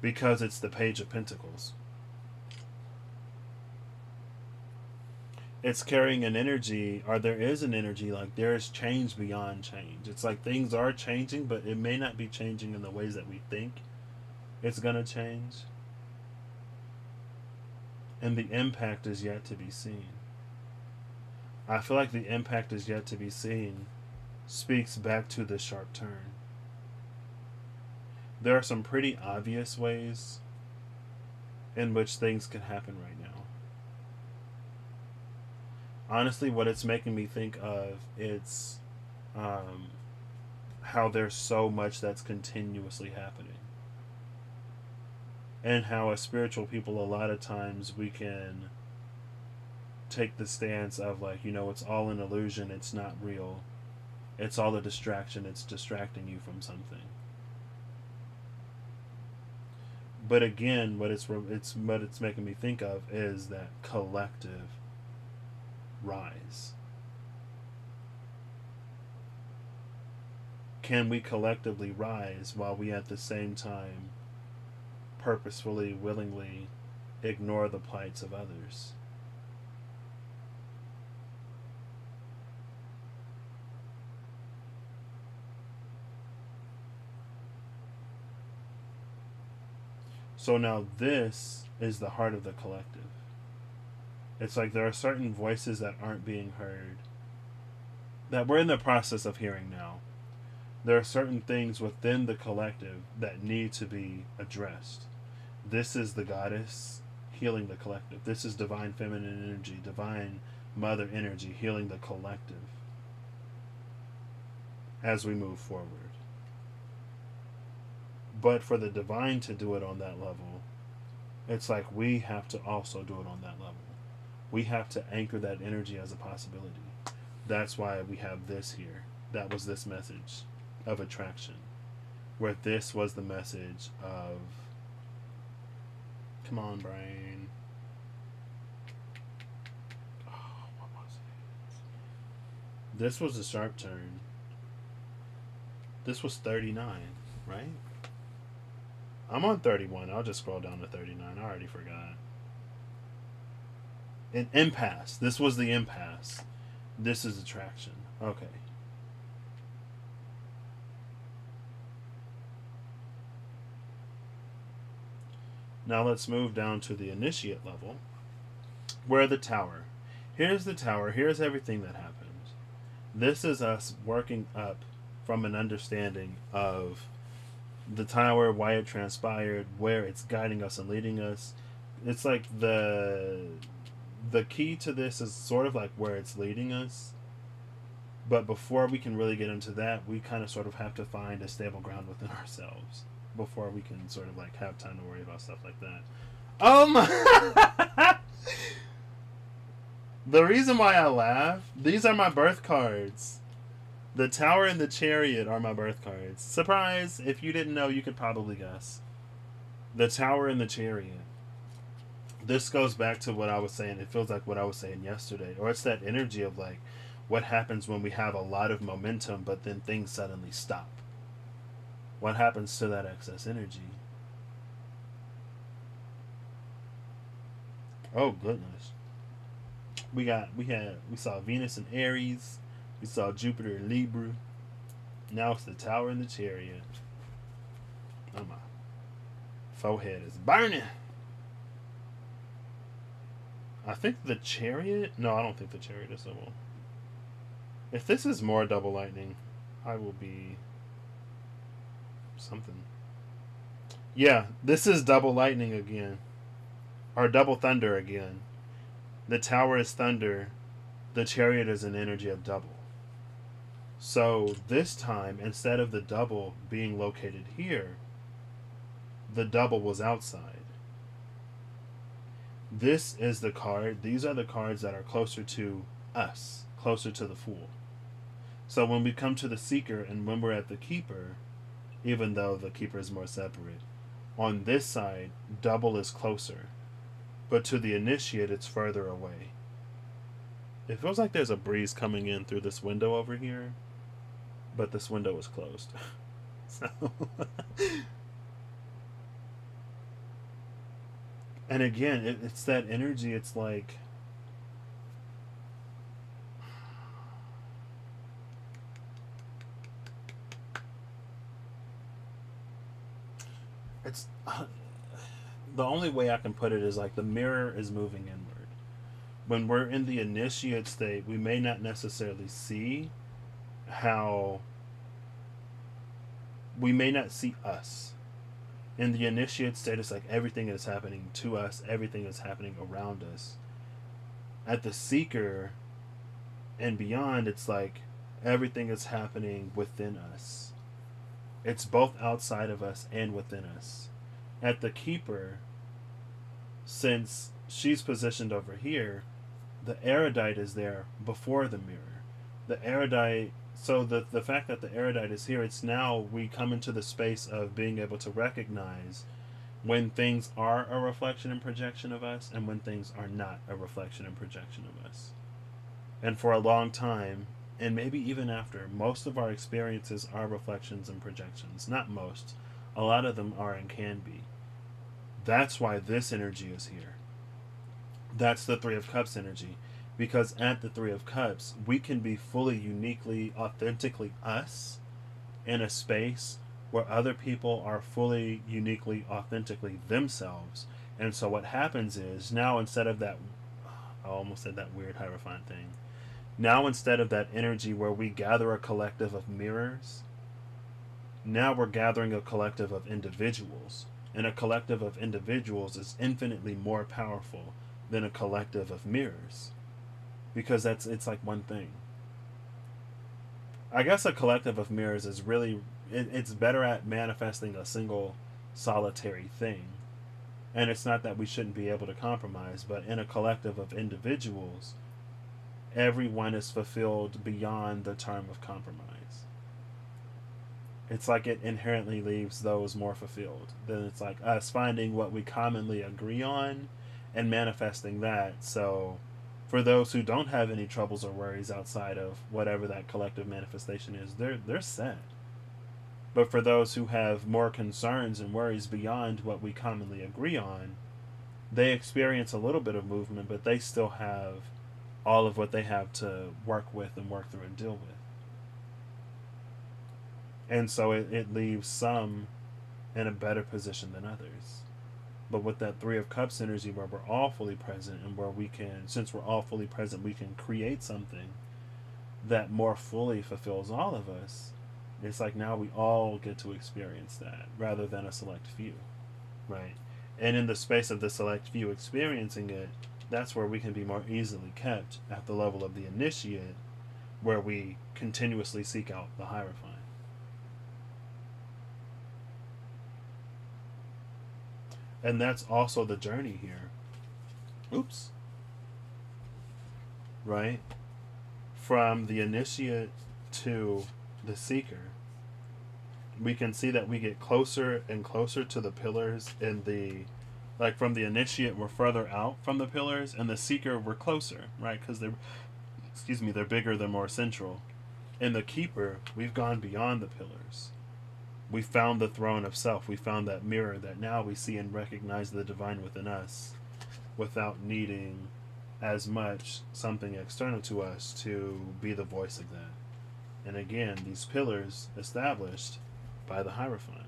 because it's the Page of Pentacles. It's carrying an energy, or there is an energy, like there is change beyond change. It's like things are changing, but it may not be changing in the ways that we think it's going to change. And the impact is yet to be seen. I feel like the impact is yet to be seen speaks back to the sharp turn. There are some pretty obvious ways in which things can happen right now. Honestly, what it's making me think of, it's how there's so much that's continuously happening. And how as spiritual people, a lot of times we can take the stance of like, it's all an illusion, it's not real. It's all a distraction, it's distracting you from something. But again, what it's making me think of is that collective rise. can we collectively rise while we at the same time purposefully, willingly ignore the plights of others? So now this is the heart of the collective. It's like there are certain voices that aren't being heard, that we're in the process of hearing now. There are certain things within the collective that need to be addressed. This is the goddess healing the collective. This is divine feminine energy, divine mother energy healing the collective as we move forward. But for the divine to do it on that level, it's like we have to also do it on that level. We have to anchor that energy as a possibility. That's why we have this here. That was this message of attraction. Where this was the message of, come on, brain. Oh, what was it? This was a sharp turn. This was 39, right? I'm on 31. I'll just scroll down to 39. I already forgot. An impasse. This was the impasse. This is attraction. Okay. Now let's move down to the initiate level. Where the tower. Here's the tower. Here's everything that happens. This is us working up from an understanding of the tower, why it transpired, where it's guiding us and leading us. It's like the key to this is sort of like where it's leading us. But before we can really get into that, we kind of sort of have to find a stable ground within ourselves before we can sort of like have time to worry about stuff like that. Oh my! The reason why I laugh, these are my birth cards. The Tower and the Chariot are my birth cards. Surprise! If you didn't know, you could probably guess. The Tower and the Chariot. This goes back to what I was saying. It feels like what I was saying yesterday. Or it's that energy of like what happens when we have a lot of momentum but then things suddenly stop. What happens to that excess energy? Oh goodness. We saw Venus in Aries. We saw Jupiter in Libra. Now it's the Tower and the Chariot. Oh my forehead is burning. I think the Chariot... No, I don't think the Chariot is double. If this is more double lightning, I will be... something. Yeah, this is double lightning again. Or double thunder again. The Tower is thunder. The Chariot is an energy of double. So this time, instead of the double being located here, the double was outside. This is the card. These are the cards that are closer to us, closer to the Fool. So when we come to the Seeker and when we're at the Keeper, even though the Keeper is more separate, on this side, double is closer. But to the Initiate, it's further away. It feels like there's a breeze coming in through this window over here, but this window is closed. So... And again, it's that energy. It's like... It's... the only way I can put it is like the mirror is moving inward. When we're in the initiate state, we may not necessarily see how... We may not see us. In the initiate state, it's like everything is happening to us, everything is happening around us. At the Seeker and beyond, it's like everything is happening within us. It's both outside of us and within us. At the Keeper, since she's positioned over here, the erudite is there before the mirror. The erudite... So the fact that the erudite is here, it's now we come into the space of being able to recognize when things are a reflection and projection of us and when things are not a reflection and projection of us. And for a long time, and maybe even after, most of our experiences are reflections and projections. Not most. A lot of them are and can be. That's why this energy is here. That's the Three of Cups energy. Because at the Three of Cups, we can be fully, uniquely, authentically us in a space where other people are fully, uniquely, authentically themselves. And so what happens is, now instead of that, I almost said that weird Hierophant thing. Now instead of that energy where we gather a collective of mirrors, now we're gathering a collective of individuals. And a collective of individuals is infinitely more powerful than a collective of mirrors. Because it's like one thing. I guess a collective of mirrors is really, it's better at manifesting a single solitary thing. And it's not that we shouldn't be able to compromise, but in a collective of individuals, everyone is fulfilled beyond the term of compromise. It's like it inherently leaves those more fulfilled. Then it's like us finding what we commonly agree on and manifesting that. So for those who don't have any troubles or worries outside of whatever that collective manifestation is, they're set. But for those who have more concerns and worries beyond what we commonly agree on, they experience a little bit of movement, but they still have all of what they have to work with and work through and deal with. And so it leaves some in a better position than others. But with that Three of Cups energy where we're all fully present, and where we can, since we're all fully present, we can create something that more fully fulfills all of us. It's like now we all get to experience that rather than a select few, right? And in the space of the select few experiencing it, that's where we can be more easily kept at the level of the initiate, where we continuously seek out the Hierophant. And that's also the journey here. Oops. Right? From the initiate to the seeker, we can see that we get closer and closer to the pillars in the, like from the initiate we're further out from the pillars, and the seeker we're closer, right? Because they're bigger, they're more central. In the keeper, we've gone beyond the pillars. We found the throne of self. We found that mirror that now we see and recognize the divine within us without needing as much something external to us to be the voice of that. And again, these pillars established by the Hierophant.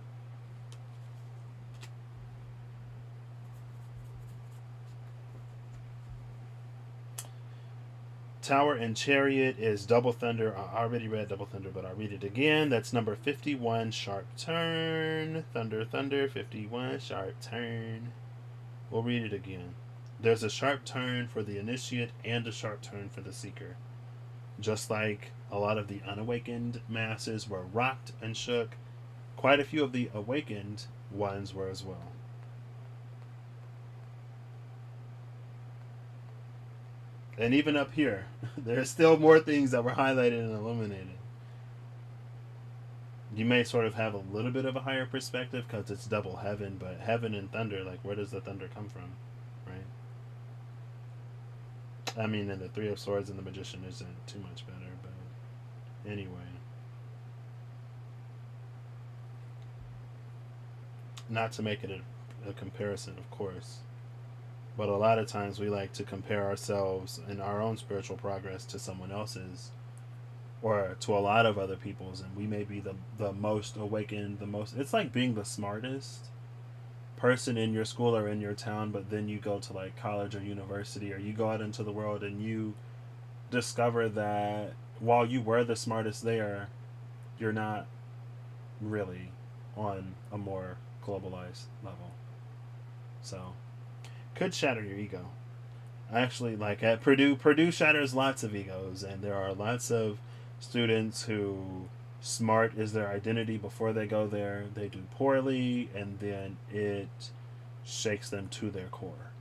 Tower and Chariot is Double Thunder. I already read Double Thunder, but I'll read it again. That's number 51, Sharp Turn. Thunder, Thunder, 51, Sharp Turn. We'll read it again. There's a sharp turn for the initiate and a sharp turn for the seeker. Just like a lot of the unawakened masses were rocked and shook, quite a few of the awakened ones were as well. And even up here, there are still more things that were highlighted and illuminated. You may sort of have a little bit of a higher perspective because it's double heaven, but heaven and thunder, like where does the thunder come from, right? I mean, and the Three of Swords and the Magician isn't too much better, but anyway. Not to make it a comparison, of course. But a lot of times we like to compare ourselves and our own spiritual progress to someone else's, or to a lot of other people's, and we may be the most awakened, the most. It's like being the smartest person in your school or in your town, but then you go to like college or university, or you go out into the world and you discover that while you were the smartest there, you're not really on a more globalized level. So could shatter your ego. Actually, like at Purdue shatters lots of egos, and there are lots of students who smart is their identity before they go there. They do poorly, and then it shakes them to their core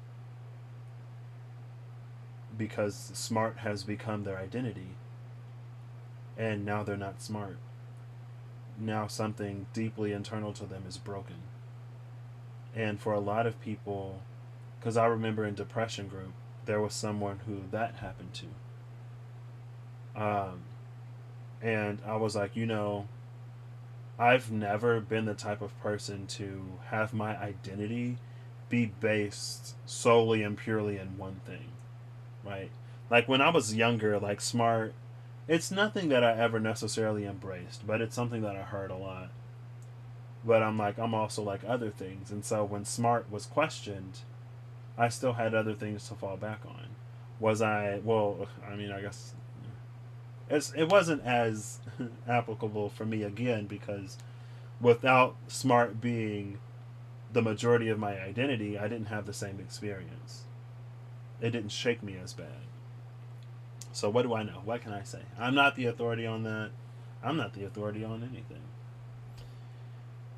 because smart has become their identity, and now they're not smart. Now something deeply internal to them is broken. And for a lot of people, because I remember in depression group, there was someone who that happened to. And I was like, I've never been the type of person to have my identity be based solely and purely in one thing, right? Like when I was younger, like smart, it's nothing that I ever necessarily embraced, but it's something that I heard a lot. But I'm like, I'm also like other things. And so when smart was questioned, I still had other things to fall back on. Was I, well, I mean, I guess it wasn't as applicable for me again because without smart being the majority of my identity, I didn't have the same experience. It didn't shake me as bad. So what do I know? What can I say? I'm not the authority on that. I'm not the authority on anything.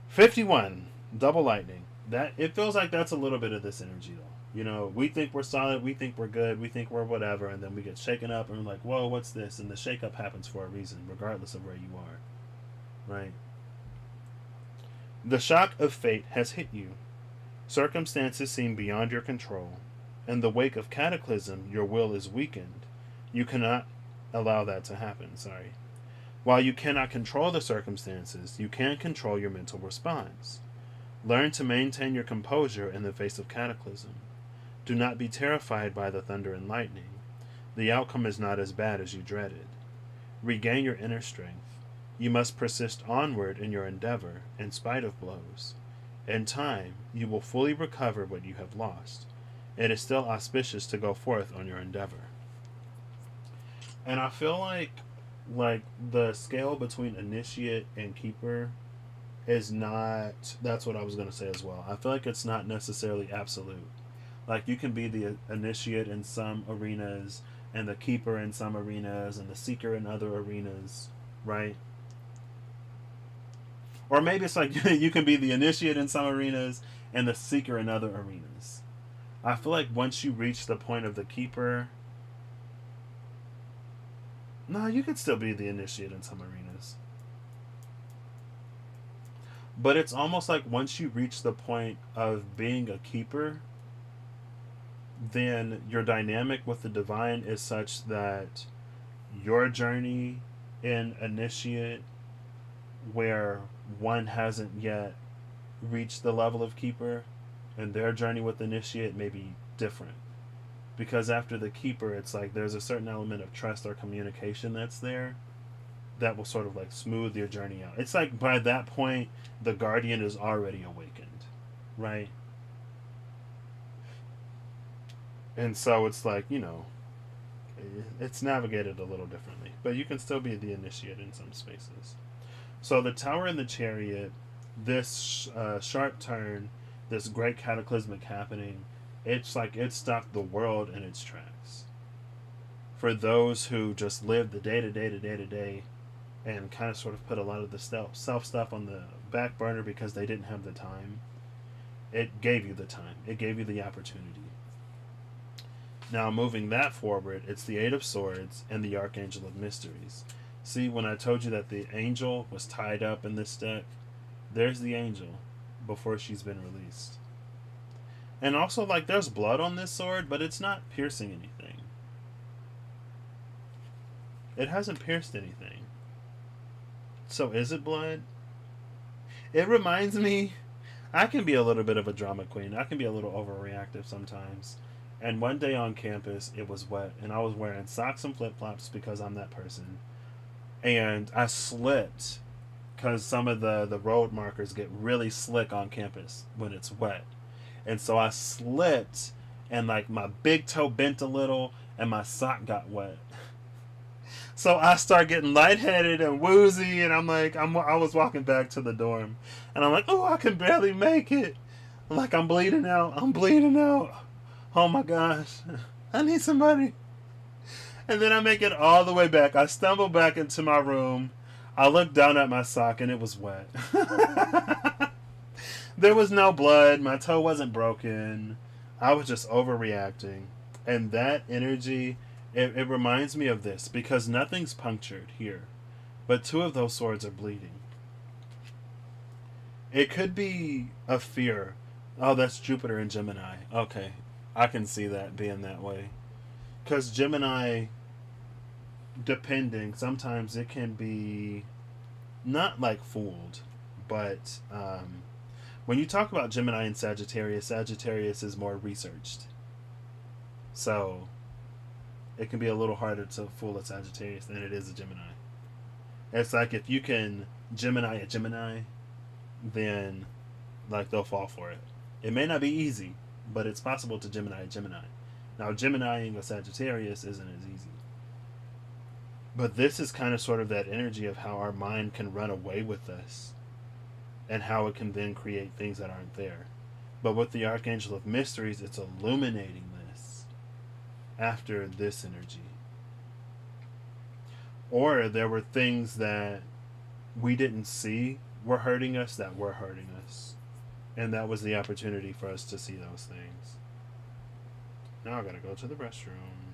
51, double lightning. That it feels like that's a little bit of this energy though. We think we're solid, we think we're good, we think we're whatever, and then we get shaken up and we're like, whoa, what's this? And the shake-up happens for a reason, regardless of where you are. Right? The shock of fate has hit you. Circumstances seem beyond your control. In the wake of cataclysm, your will is weakened. You cannot allow that to happen, sorry. While you cannot control the circumstances, you can control your mental response. Learn to maintain your composure in the face of cataclysm. Do not be terrified by the thunder and lightning. The outcome is not as bad as you dreaded. Regain your inner strength. You must persist onward in your endeavor, in spite of blows. In time, you will fully recover what you have lost. It is still auspicious to go forth on your endeavor. And I feel like the scale between initiate and keeper is not, that's what I was going to say as well. I feel like it's not necessarily absolute. Like you can be the initiate in some arenas and the keeper in some arenas and the seeker in other arenas, right? Or maybe it's like you can be the initiate in some arenas and the seeker in other arenas. I feel like once you reach the point of the keeper, no, you could still be the initiate in some arenas. But it's almost like once you reach the point of being a keeper, then your dynamic with the divine is such that your journey in initiate, where one hasn't yet reached the level of keeper, and their journey with initiate may be different. Because after the keeper, it's like there's a certain element of trust or communication that's there that will sort of like smooth your journey out. It's like by that point, the guardian is already awakened, right? And so it's like, it's navigated a little differently. But you can still be the initiate in some spaces. So the tower and the chariot, this sharp turn, this great cataclysmic happening, it's like it stopped the world in its tracks. For those who just live the day to day to day to day and kind of sort of put a lot of the self stuff on the back burner because they didn't have the time, it gave you the time. It gave you the opportunity. Now, moving that forward, it's the Eight of Swords and the Archangel of Mysteries. See, when I told you that the angel was tied up in this deck, there's the angel before she's been released. And also, like, there's blood on this sword, but it's not piercing anything. It hasn't pierced anything. So is it blood? It reminds me, I can be a little bit of a drama queen. I can be a little overreactive sometimes. And one day on campus, it was wet, and I was wearing socks and flip-flops because I'm that person. And I slipped because some of the road markers get really slick on campus when it's wet. And so I slipped, and like my big toe bent a little, and my sock got wet. So I start getting lightheaded and woozy, and I was walking back to the dorm, and I'm like, oh, I can barely make it. I'm bleeding out. I'm bleeding out. Oh my gosh, I need somebody. And then I make it all the way back. I stumble back into my room. I look down at my sock and it was wet. There was no blood. My toe wasn't broken. I was just overreacting. And that energy, it reminds me of this because nothing's punctured here. But two of those swords are bleeding. It could be a fear. Oh, that's Jupiter and Gemini. Okay. I can see that being that way. Because Gemini depending, sometimes it can be not like fooled, but when you talk about Gemini and Sagittarius, Sagittarius is more researched. So it can be a little harder to fool a Sagittarius than it is a Gemini. It's like if you can Gemini a Gemini, then like they'll fall for it. It may not be easy, but it's possible to Gemini a Gemini. Now Geminiing a Sagittarius isn't as easy. But this is kind of sort of that energy of how our mind can run away with us and how it can then create things that aren't there. But with the Archangel of Mysteries, it's illuminating this after this energy. Or there were things that we didn't see were hurting us that were hurting us. And that was the opportunity for us to see those things. Now I gotta go to the restroom.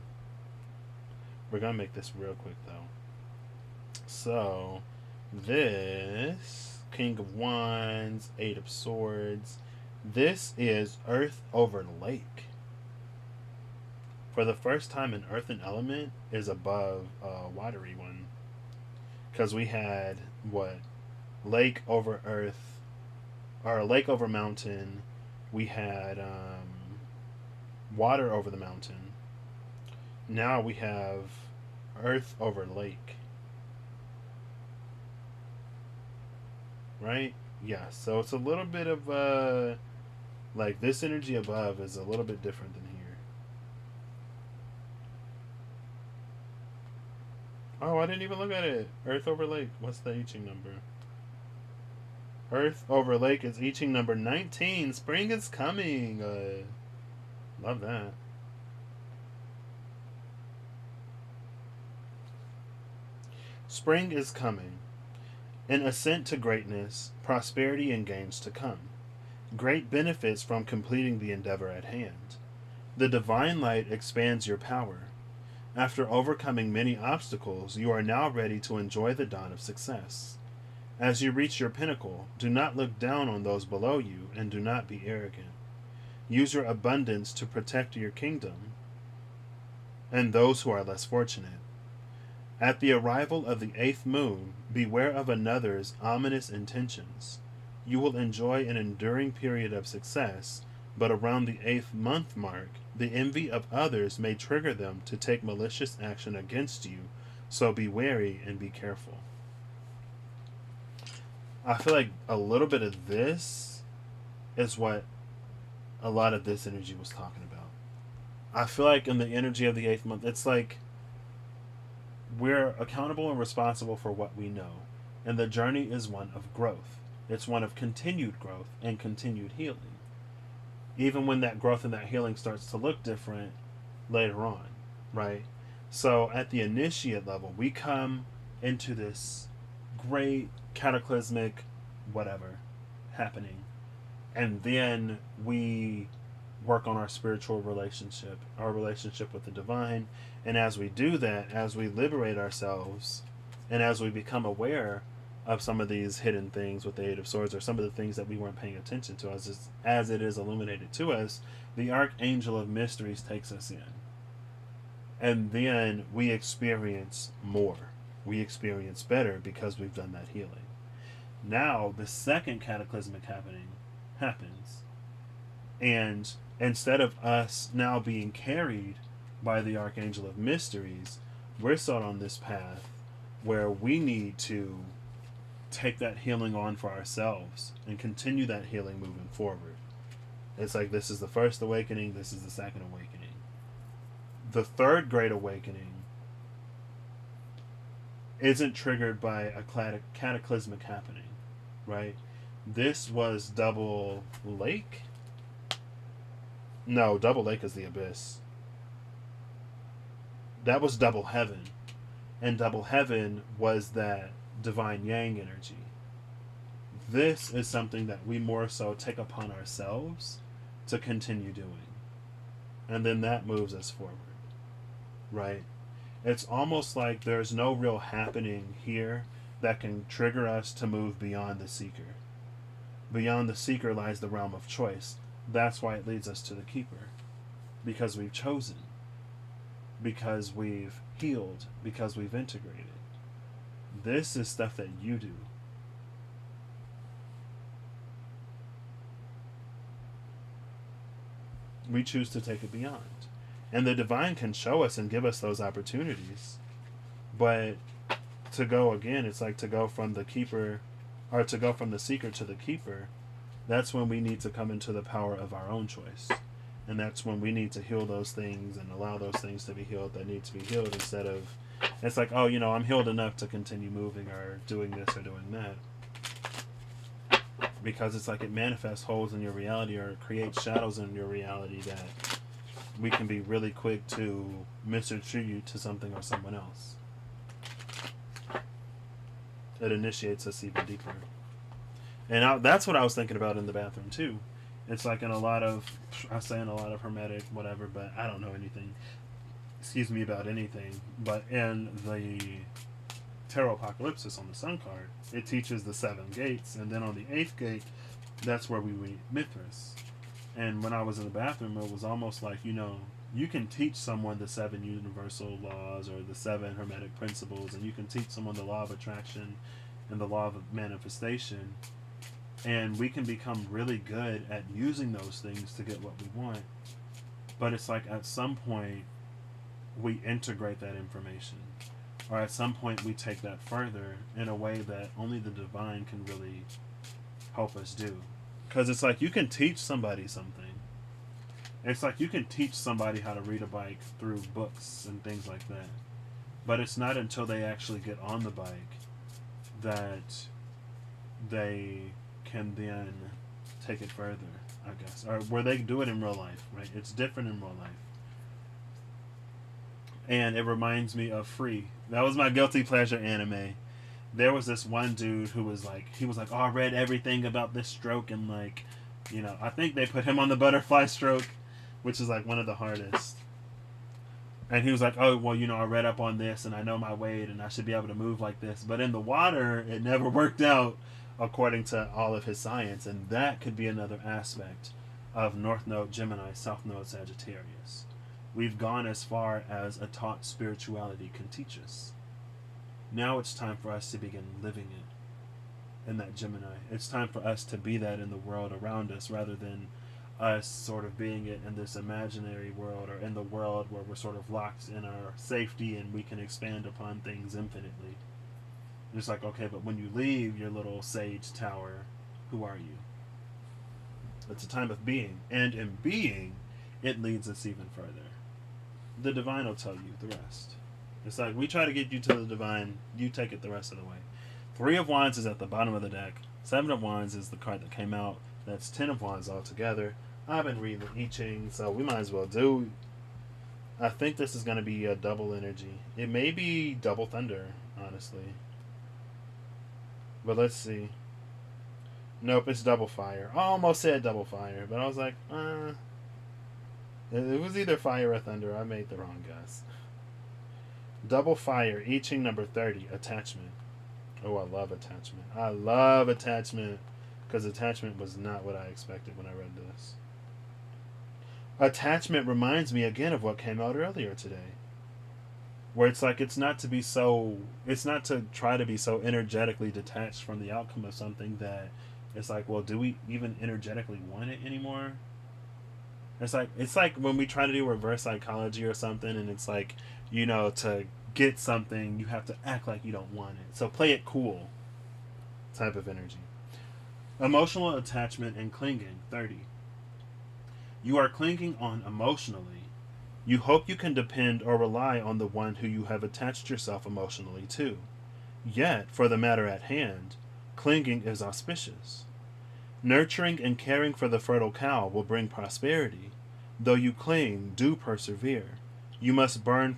We're gonna make this real quick though. So, this King of Wands, Eight of Swords. This is Earth over Lake. For the first time, an earthen element is above a watery one. Because we had, what? Lake over earth, or lake over mountain. We had water over the mountain. Now we have earth over lake. Right? Yeah, so it's a little bit of like this energy above is a little bit different than here. Oh, I didn't even look at it. Earth over lake. What's the I Ching number? Earth over lake is I Ching number 19. Spring is coming. Love that. Spring is coming. An ascent to greatness, prosperity and gains to come. Great benefits from completing the endeavor at hand. The divine light expands your power. After overcoming many obstacles, you are now ready to enjoy the dawn of success. As you reach your pinnacle, do not look down on those below you and do not be arrogant. Use your abundance to protect your kingdom and those who are less fortunate. At the arrival of the 8th moon, beware of another's ominous intentions. You will enjoy an enduring period of success, but around the 8th month mark, the envy of others may trigger them to take malicious action against you, so be wary and be careful. I feel like a little bit of this is what a lot of this energy was talking about. I feel like in the energy of the 8th month, it's like we're accountable and responsible for what we know, and the journey is one of growth. It's one of continued growth and continued healing. Even when that growth and that healing starts to look different later on, right? So at the initiate level, we come into this great cataclysmic whatever happening, and then we work on our spiritual relationship, our relationship with the divine. And as we do that, as we liberate ourselves, and as we become aware of some of these hidden things with the Eight of Swords, or some of the things that we weren't paying attention to, as it is illuminated to us, the Archangel of Mysteries takes us in. And then we experience more. We experience better because we've done that healing. Now, the second cataclysmic happening happens. And instead of us now being carried by the Archangel of Mysteries, we're set on this path where we need to take that healing on for ourselves and continue that healing moving forward. It's like this is the first awakening, this is the second awakening. The third great awakening isn't triggered by a cataclysmic happening, right? This was double lake. No, double lake is the abyss. That was double heaven. And double heaven was that divine yang energy. This is something that we more so take upon ourselves to continue doing. And then that moves us forward. Right? It's almost like there's no real happening here that can trigger us to move beyond the seeker. Beyond the seeker lies the realm of choice. That's why it leads us to the keeper. Because we've chosen. because we've healed, because we've integrated. This is stuff that you do. We choose to take it beyond. And the divine can show us and give us those opportunities. But to go again, it's like to go from the keeper, or to go from the seeker to the keeper. That's when we need to come into the power of our own choice. And that's when we need to heal those things and allow those things to be healed that need to be healed, instead of, it's like, oh, I'm healed enough to continue moving or doing this or doing that. Because it's like it manifests holes in your reality, or it creates shadows in your reality that we can be really quick to misattribute to something or someone else. It initiates us even deeper. And that's what I was thinking about in the bathroom too. It's like in a lot of hermetic whatever, but I don't know anything, about anything. But in the Tarot Apocalypsis on the Sun card, it teaches the 7 gates, and then on the 8th gate, that's where we meet Mithras. And when I was in the bathroom, it was almost like, you can teach someone the 7 universal laws or the 7 hermetic principles, and you can teach someone the law of attraction and the law of manifestation, and we can become really good at using those things to get what we want. But it's like at some point we integrate that information, or at some point we take that further in a way that only the divine can really help us do. Because it's like you can teach somebody something. It's like you can teach somebody how to read a bike through books and things like that. But it's not until they actually get on the bike that they can then take it further, I guess. Or where they do it in real life, right? It's different in real life. And it reminds me of Free. That was my guilty pleasure anime. There was this one dude who was like, oh, I read everything about this stroke, and like, I think they put him on the butterfly stroke, which is like one of the hardest. And he was like, oh, well, I read up on this, and I know my weight, and I should be able to move like this. But in the water, it never worked out according to all of his science. And that could be another aspect of North Node Gemini, South Node Sagittarius. We've gone as far as a taught spirituality can teach us. Now it's time for us to begin living it in that Gemini. It's time for us to be that in the world around us, rather than us sort of being it in this imaginary world, or in the world where we're sort of locked in our safety and we can expand upon things infinitely. It's like, okay, but when you leave your little sage tower, who are you? It's a time of being. And in being, it leads us even further. The divine will tell you the rest. It's like, we try to get you to the divine, you take it the rest of the way. 3 of Wands is at the bottom of the deck. 7 of Wands is the card that came out. That's 10 of Wands altogether. I've been reading the I Ching, so we might as well do. I think this is going to be a double energy. It may be double thunder, honestly. But let's see. Nope, it's double fire. I almost said double fire, but I was like, it was either fire or thunder. I made the wrong guess. Double fire, I Ching number 30, attachment. Oh, I love attachment. I love attachment, because attachment was not what I expected when I read this. Attachment reminds me again of what came out earlier today, where it's like it's not to try to be so energetically detached from the outcome of something that it's like, well, do we even energetically want it anymore? It's like when we try to do reverse psychology or something, and it's like, to get something, you have to act like you don't want it. So play it cool type of energy. Emotional attachment and clinging, 30. You are clinging on emotionally. You hope you can depend or rely on the one who you have attached yourself emotionally to. Yet, for the matter at hand, clinging is auspicious. Nurturing and caring for the fertile cow will bring prosperity. Though you cling, do persevere. You must burn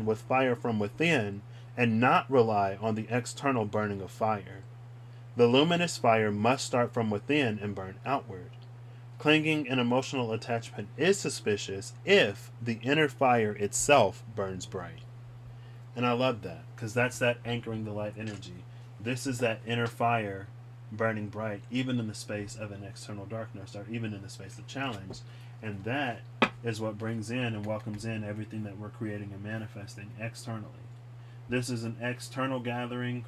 with fire from within, and not rely on the external burning of fire. The luminous fire must start from within and burn outward. Clinging and emotional attachment is suspicious if the inner fire itself burns bright. And I love that, because that's that anchoring the light energy. This is that inner fire burning bright, even in the space of an external darkness, or even in the space of challenge. And that is what brings in and welcomes in everything that we're creating and manifesting externally. This is an external gathering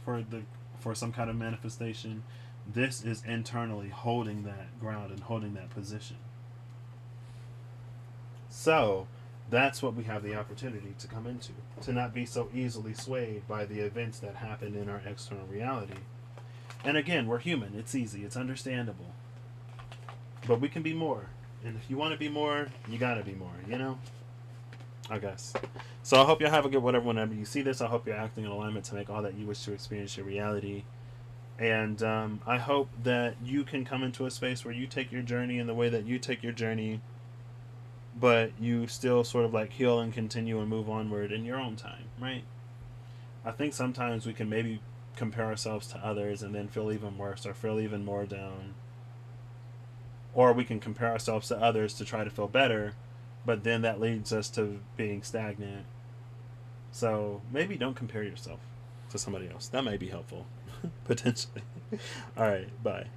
for some kind of manifestation. This is internally holding that ground and holding that position. So that's what we have the opportunity to come into, to not be so easily swayed by the events that happen in our external reality. And again, we're human. It's easy. It's understandable. But we can be more. And if you want to be more, you got to be more, you know? I guess. So I hope you have a good whatever whenever you see this. I hope you're acting in alignment to make all that you wish to experience your reality. And I hope that you can come into a space where you take your journey in the way that you take your journey, but you still sort of like heal and continue and move onward in your own time, right? I think sometimes we can maybe compare ourselves to others and then feel even worse or feel even more down. Or we can compare ourselves to others to try to feel better, but then that leads us to being stagnant. So maybe don't compare yourself to somebody else. That might be helpful, potentially. All right, bye.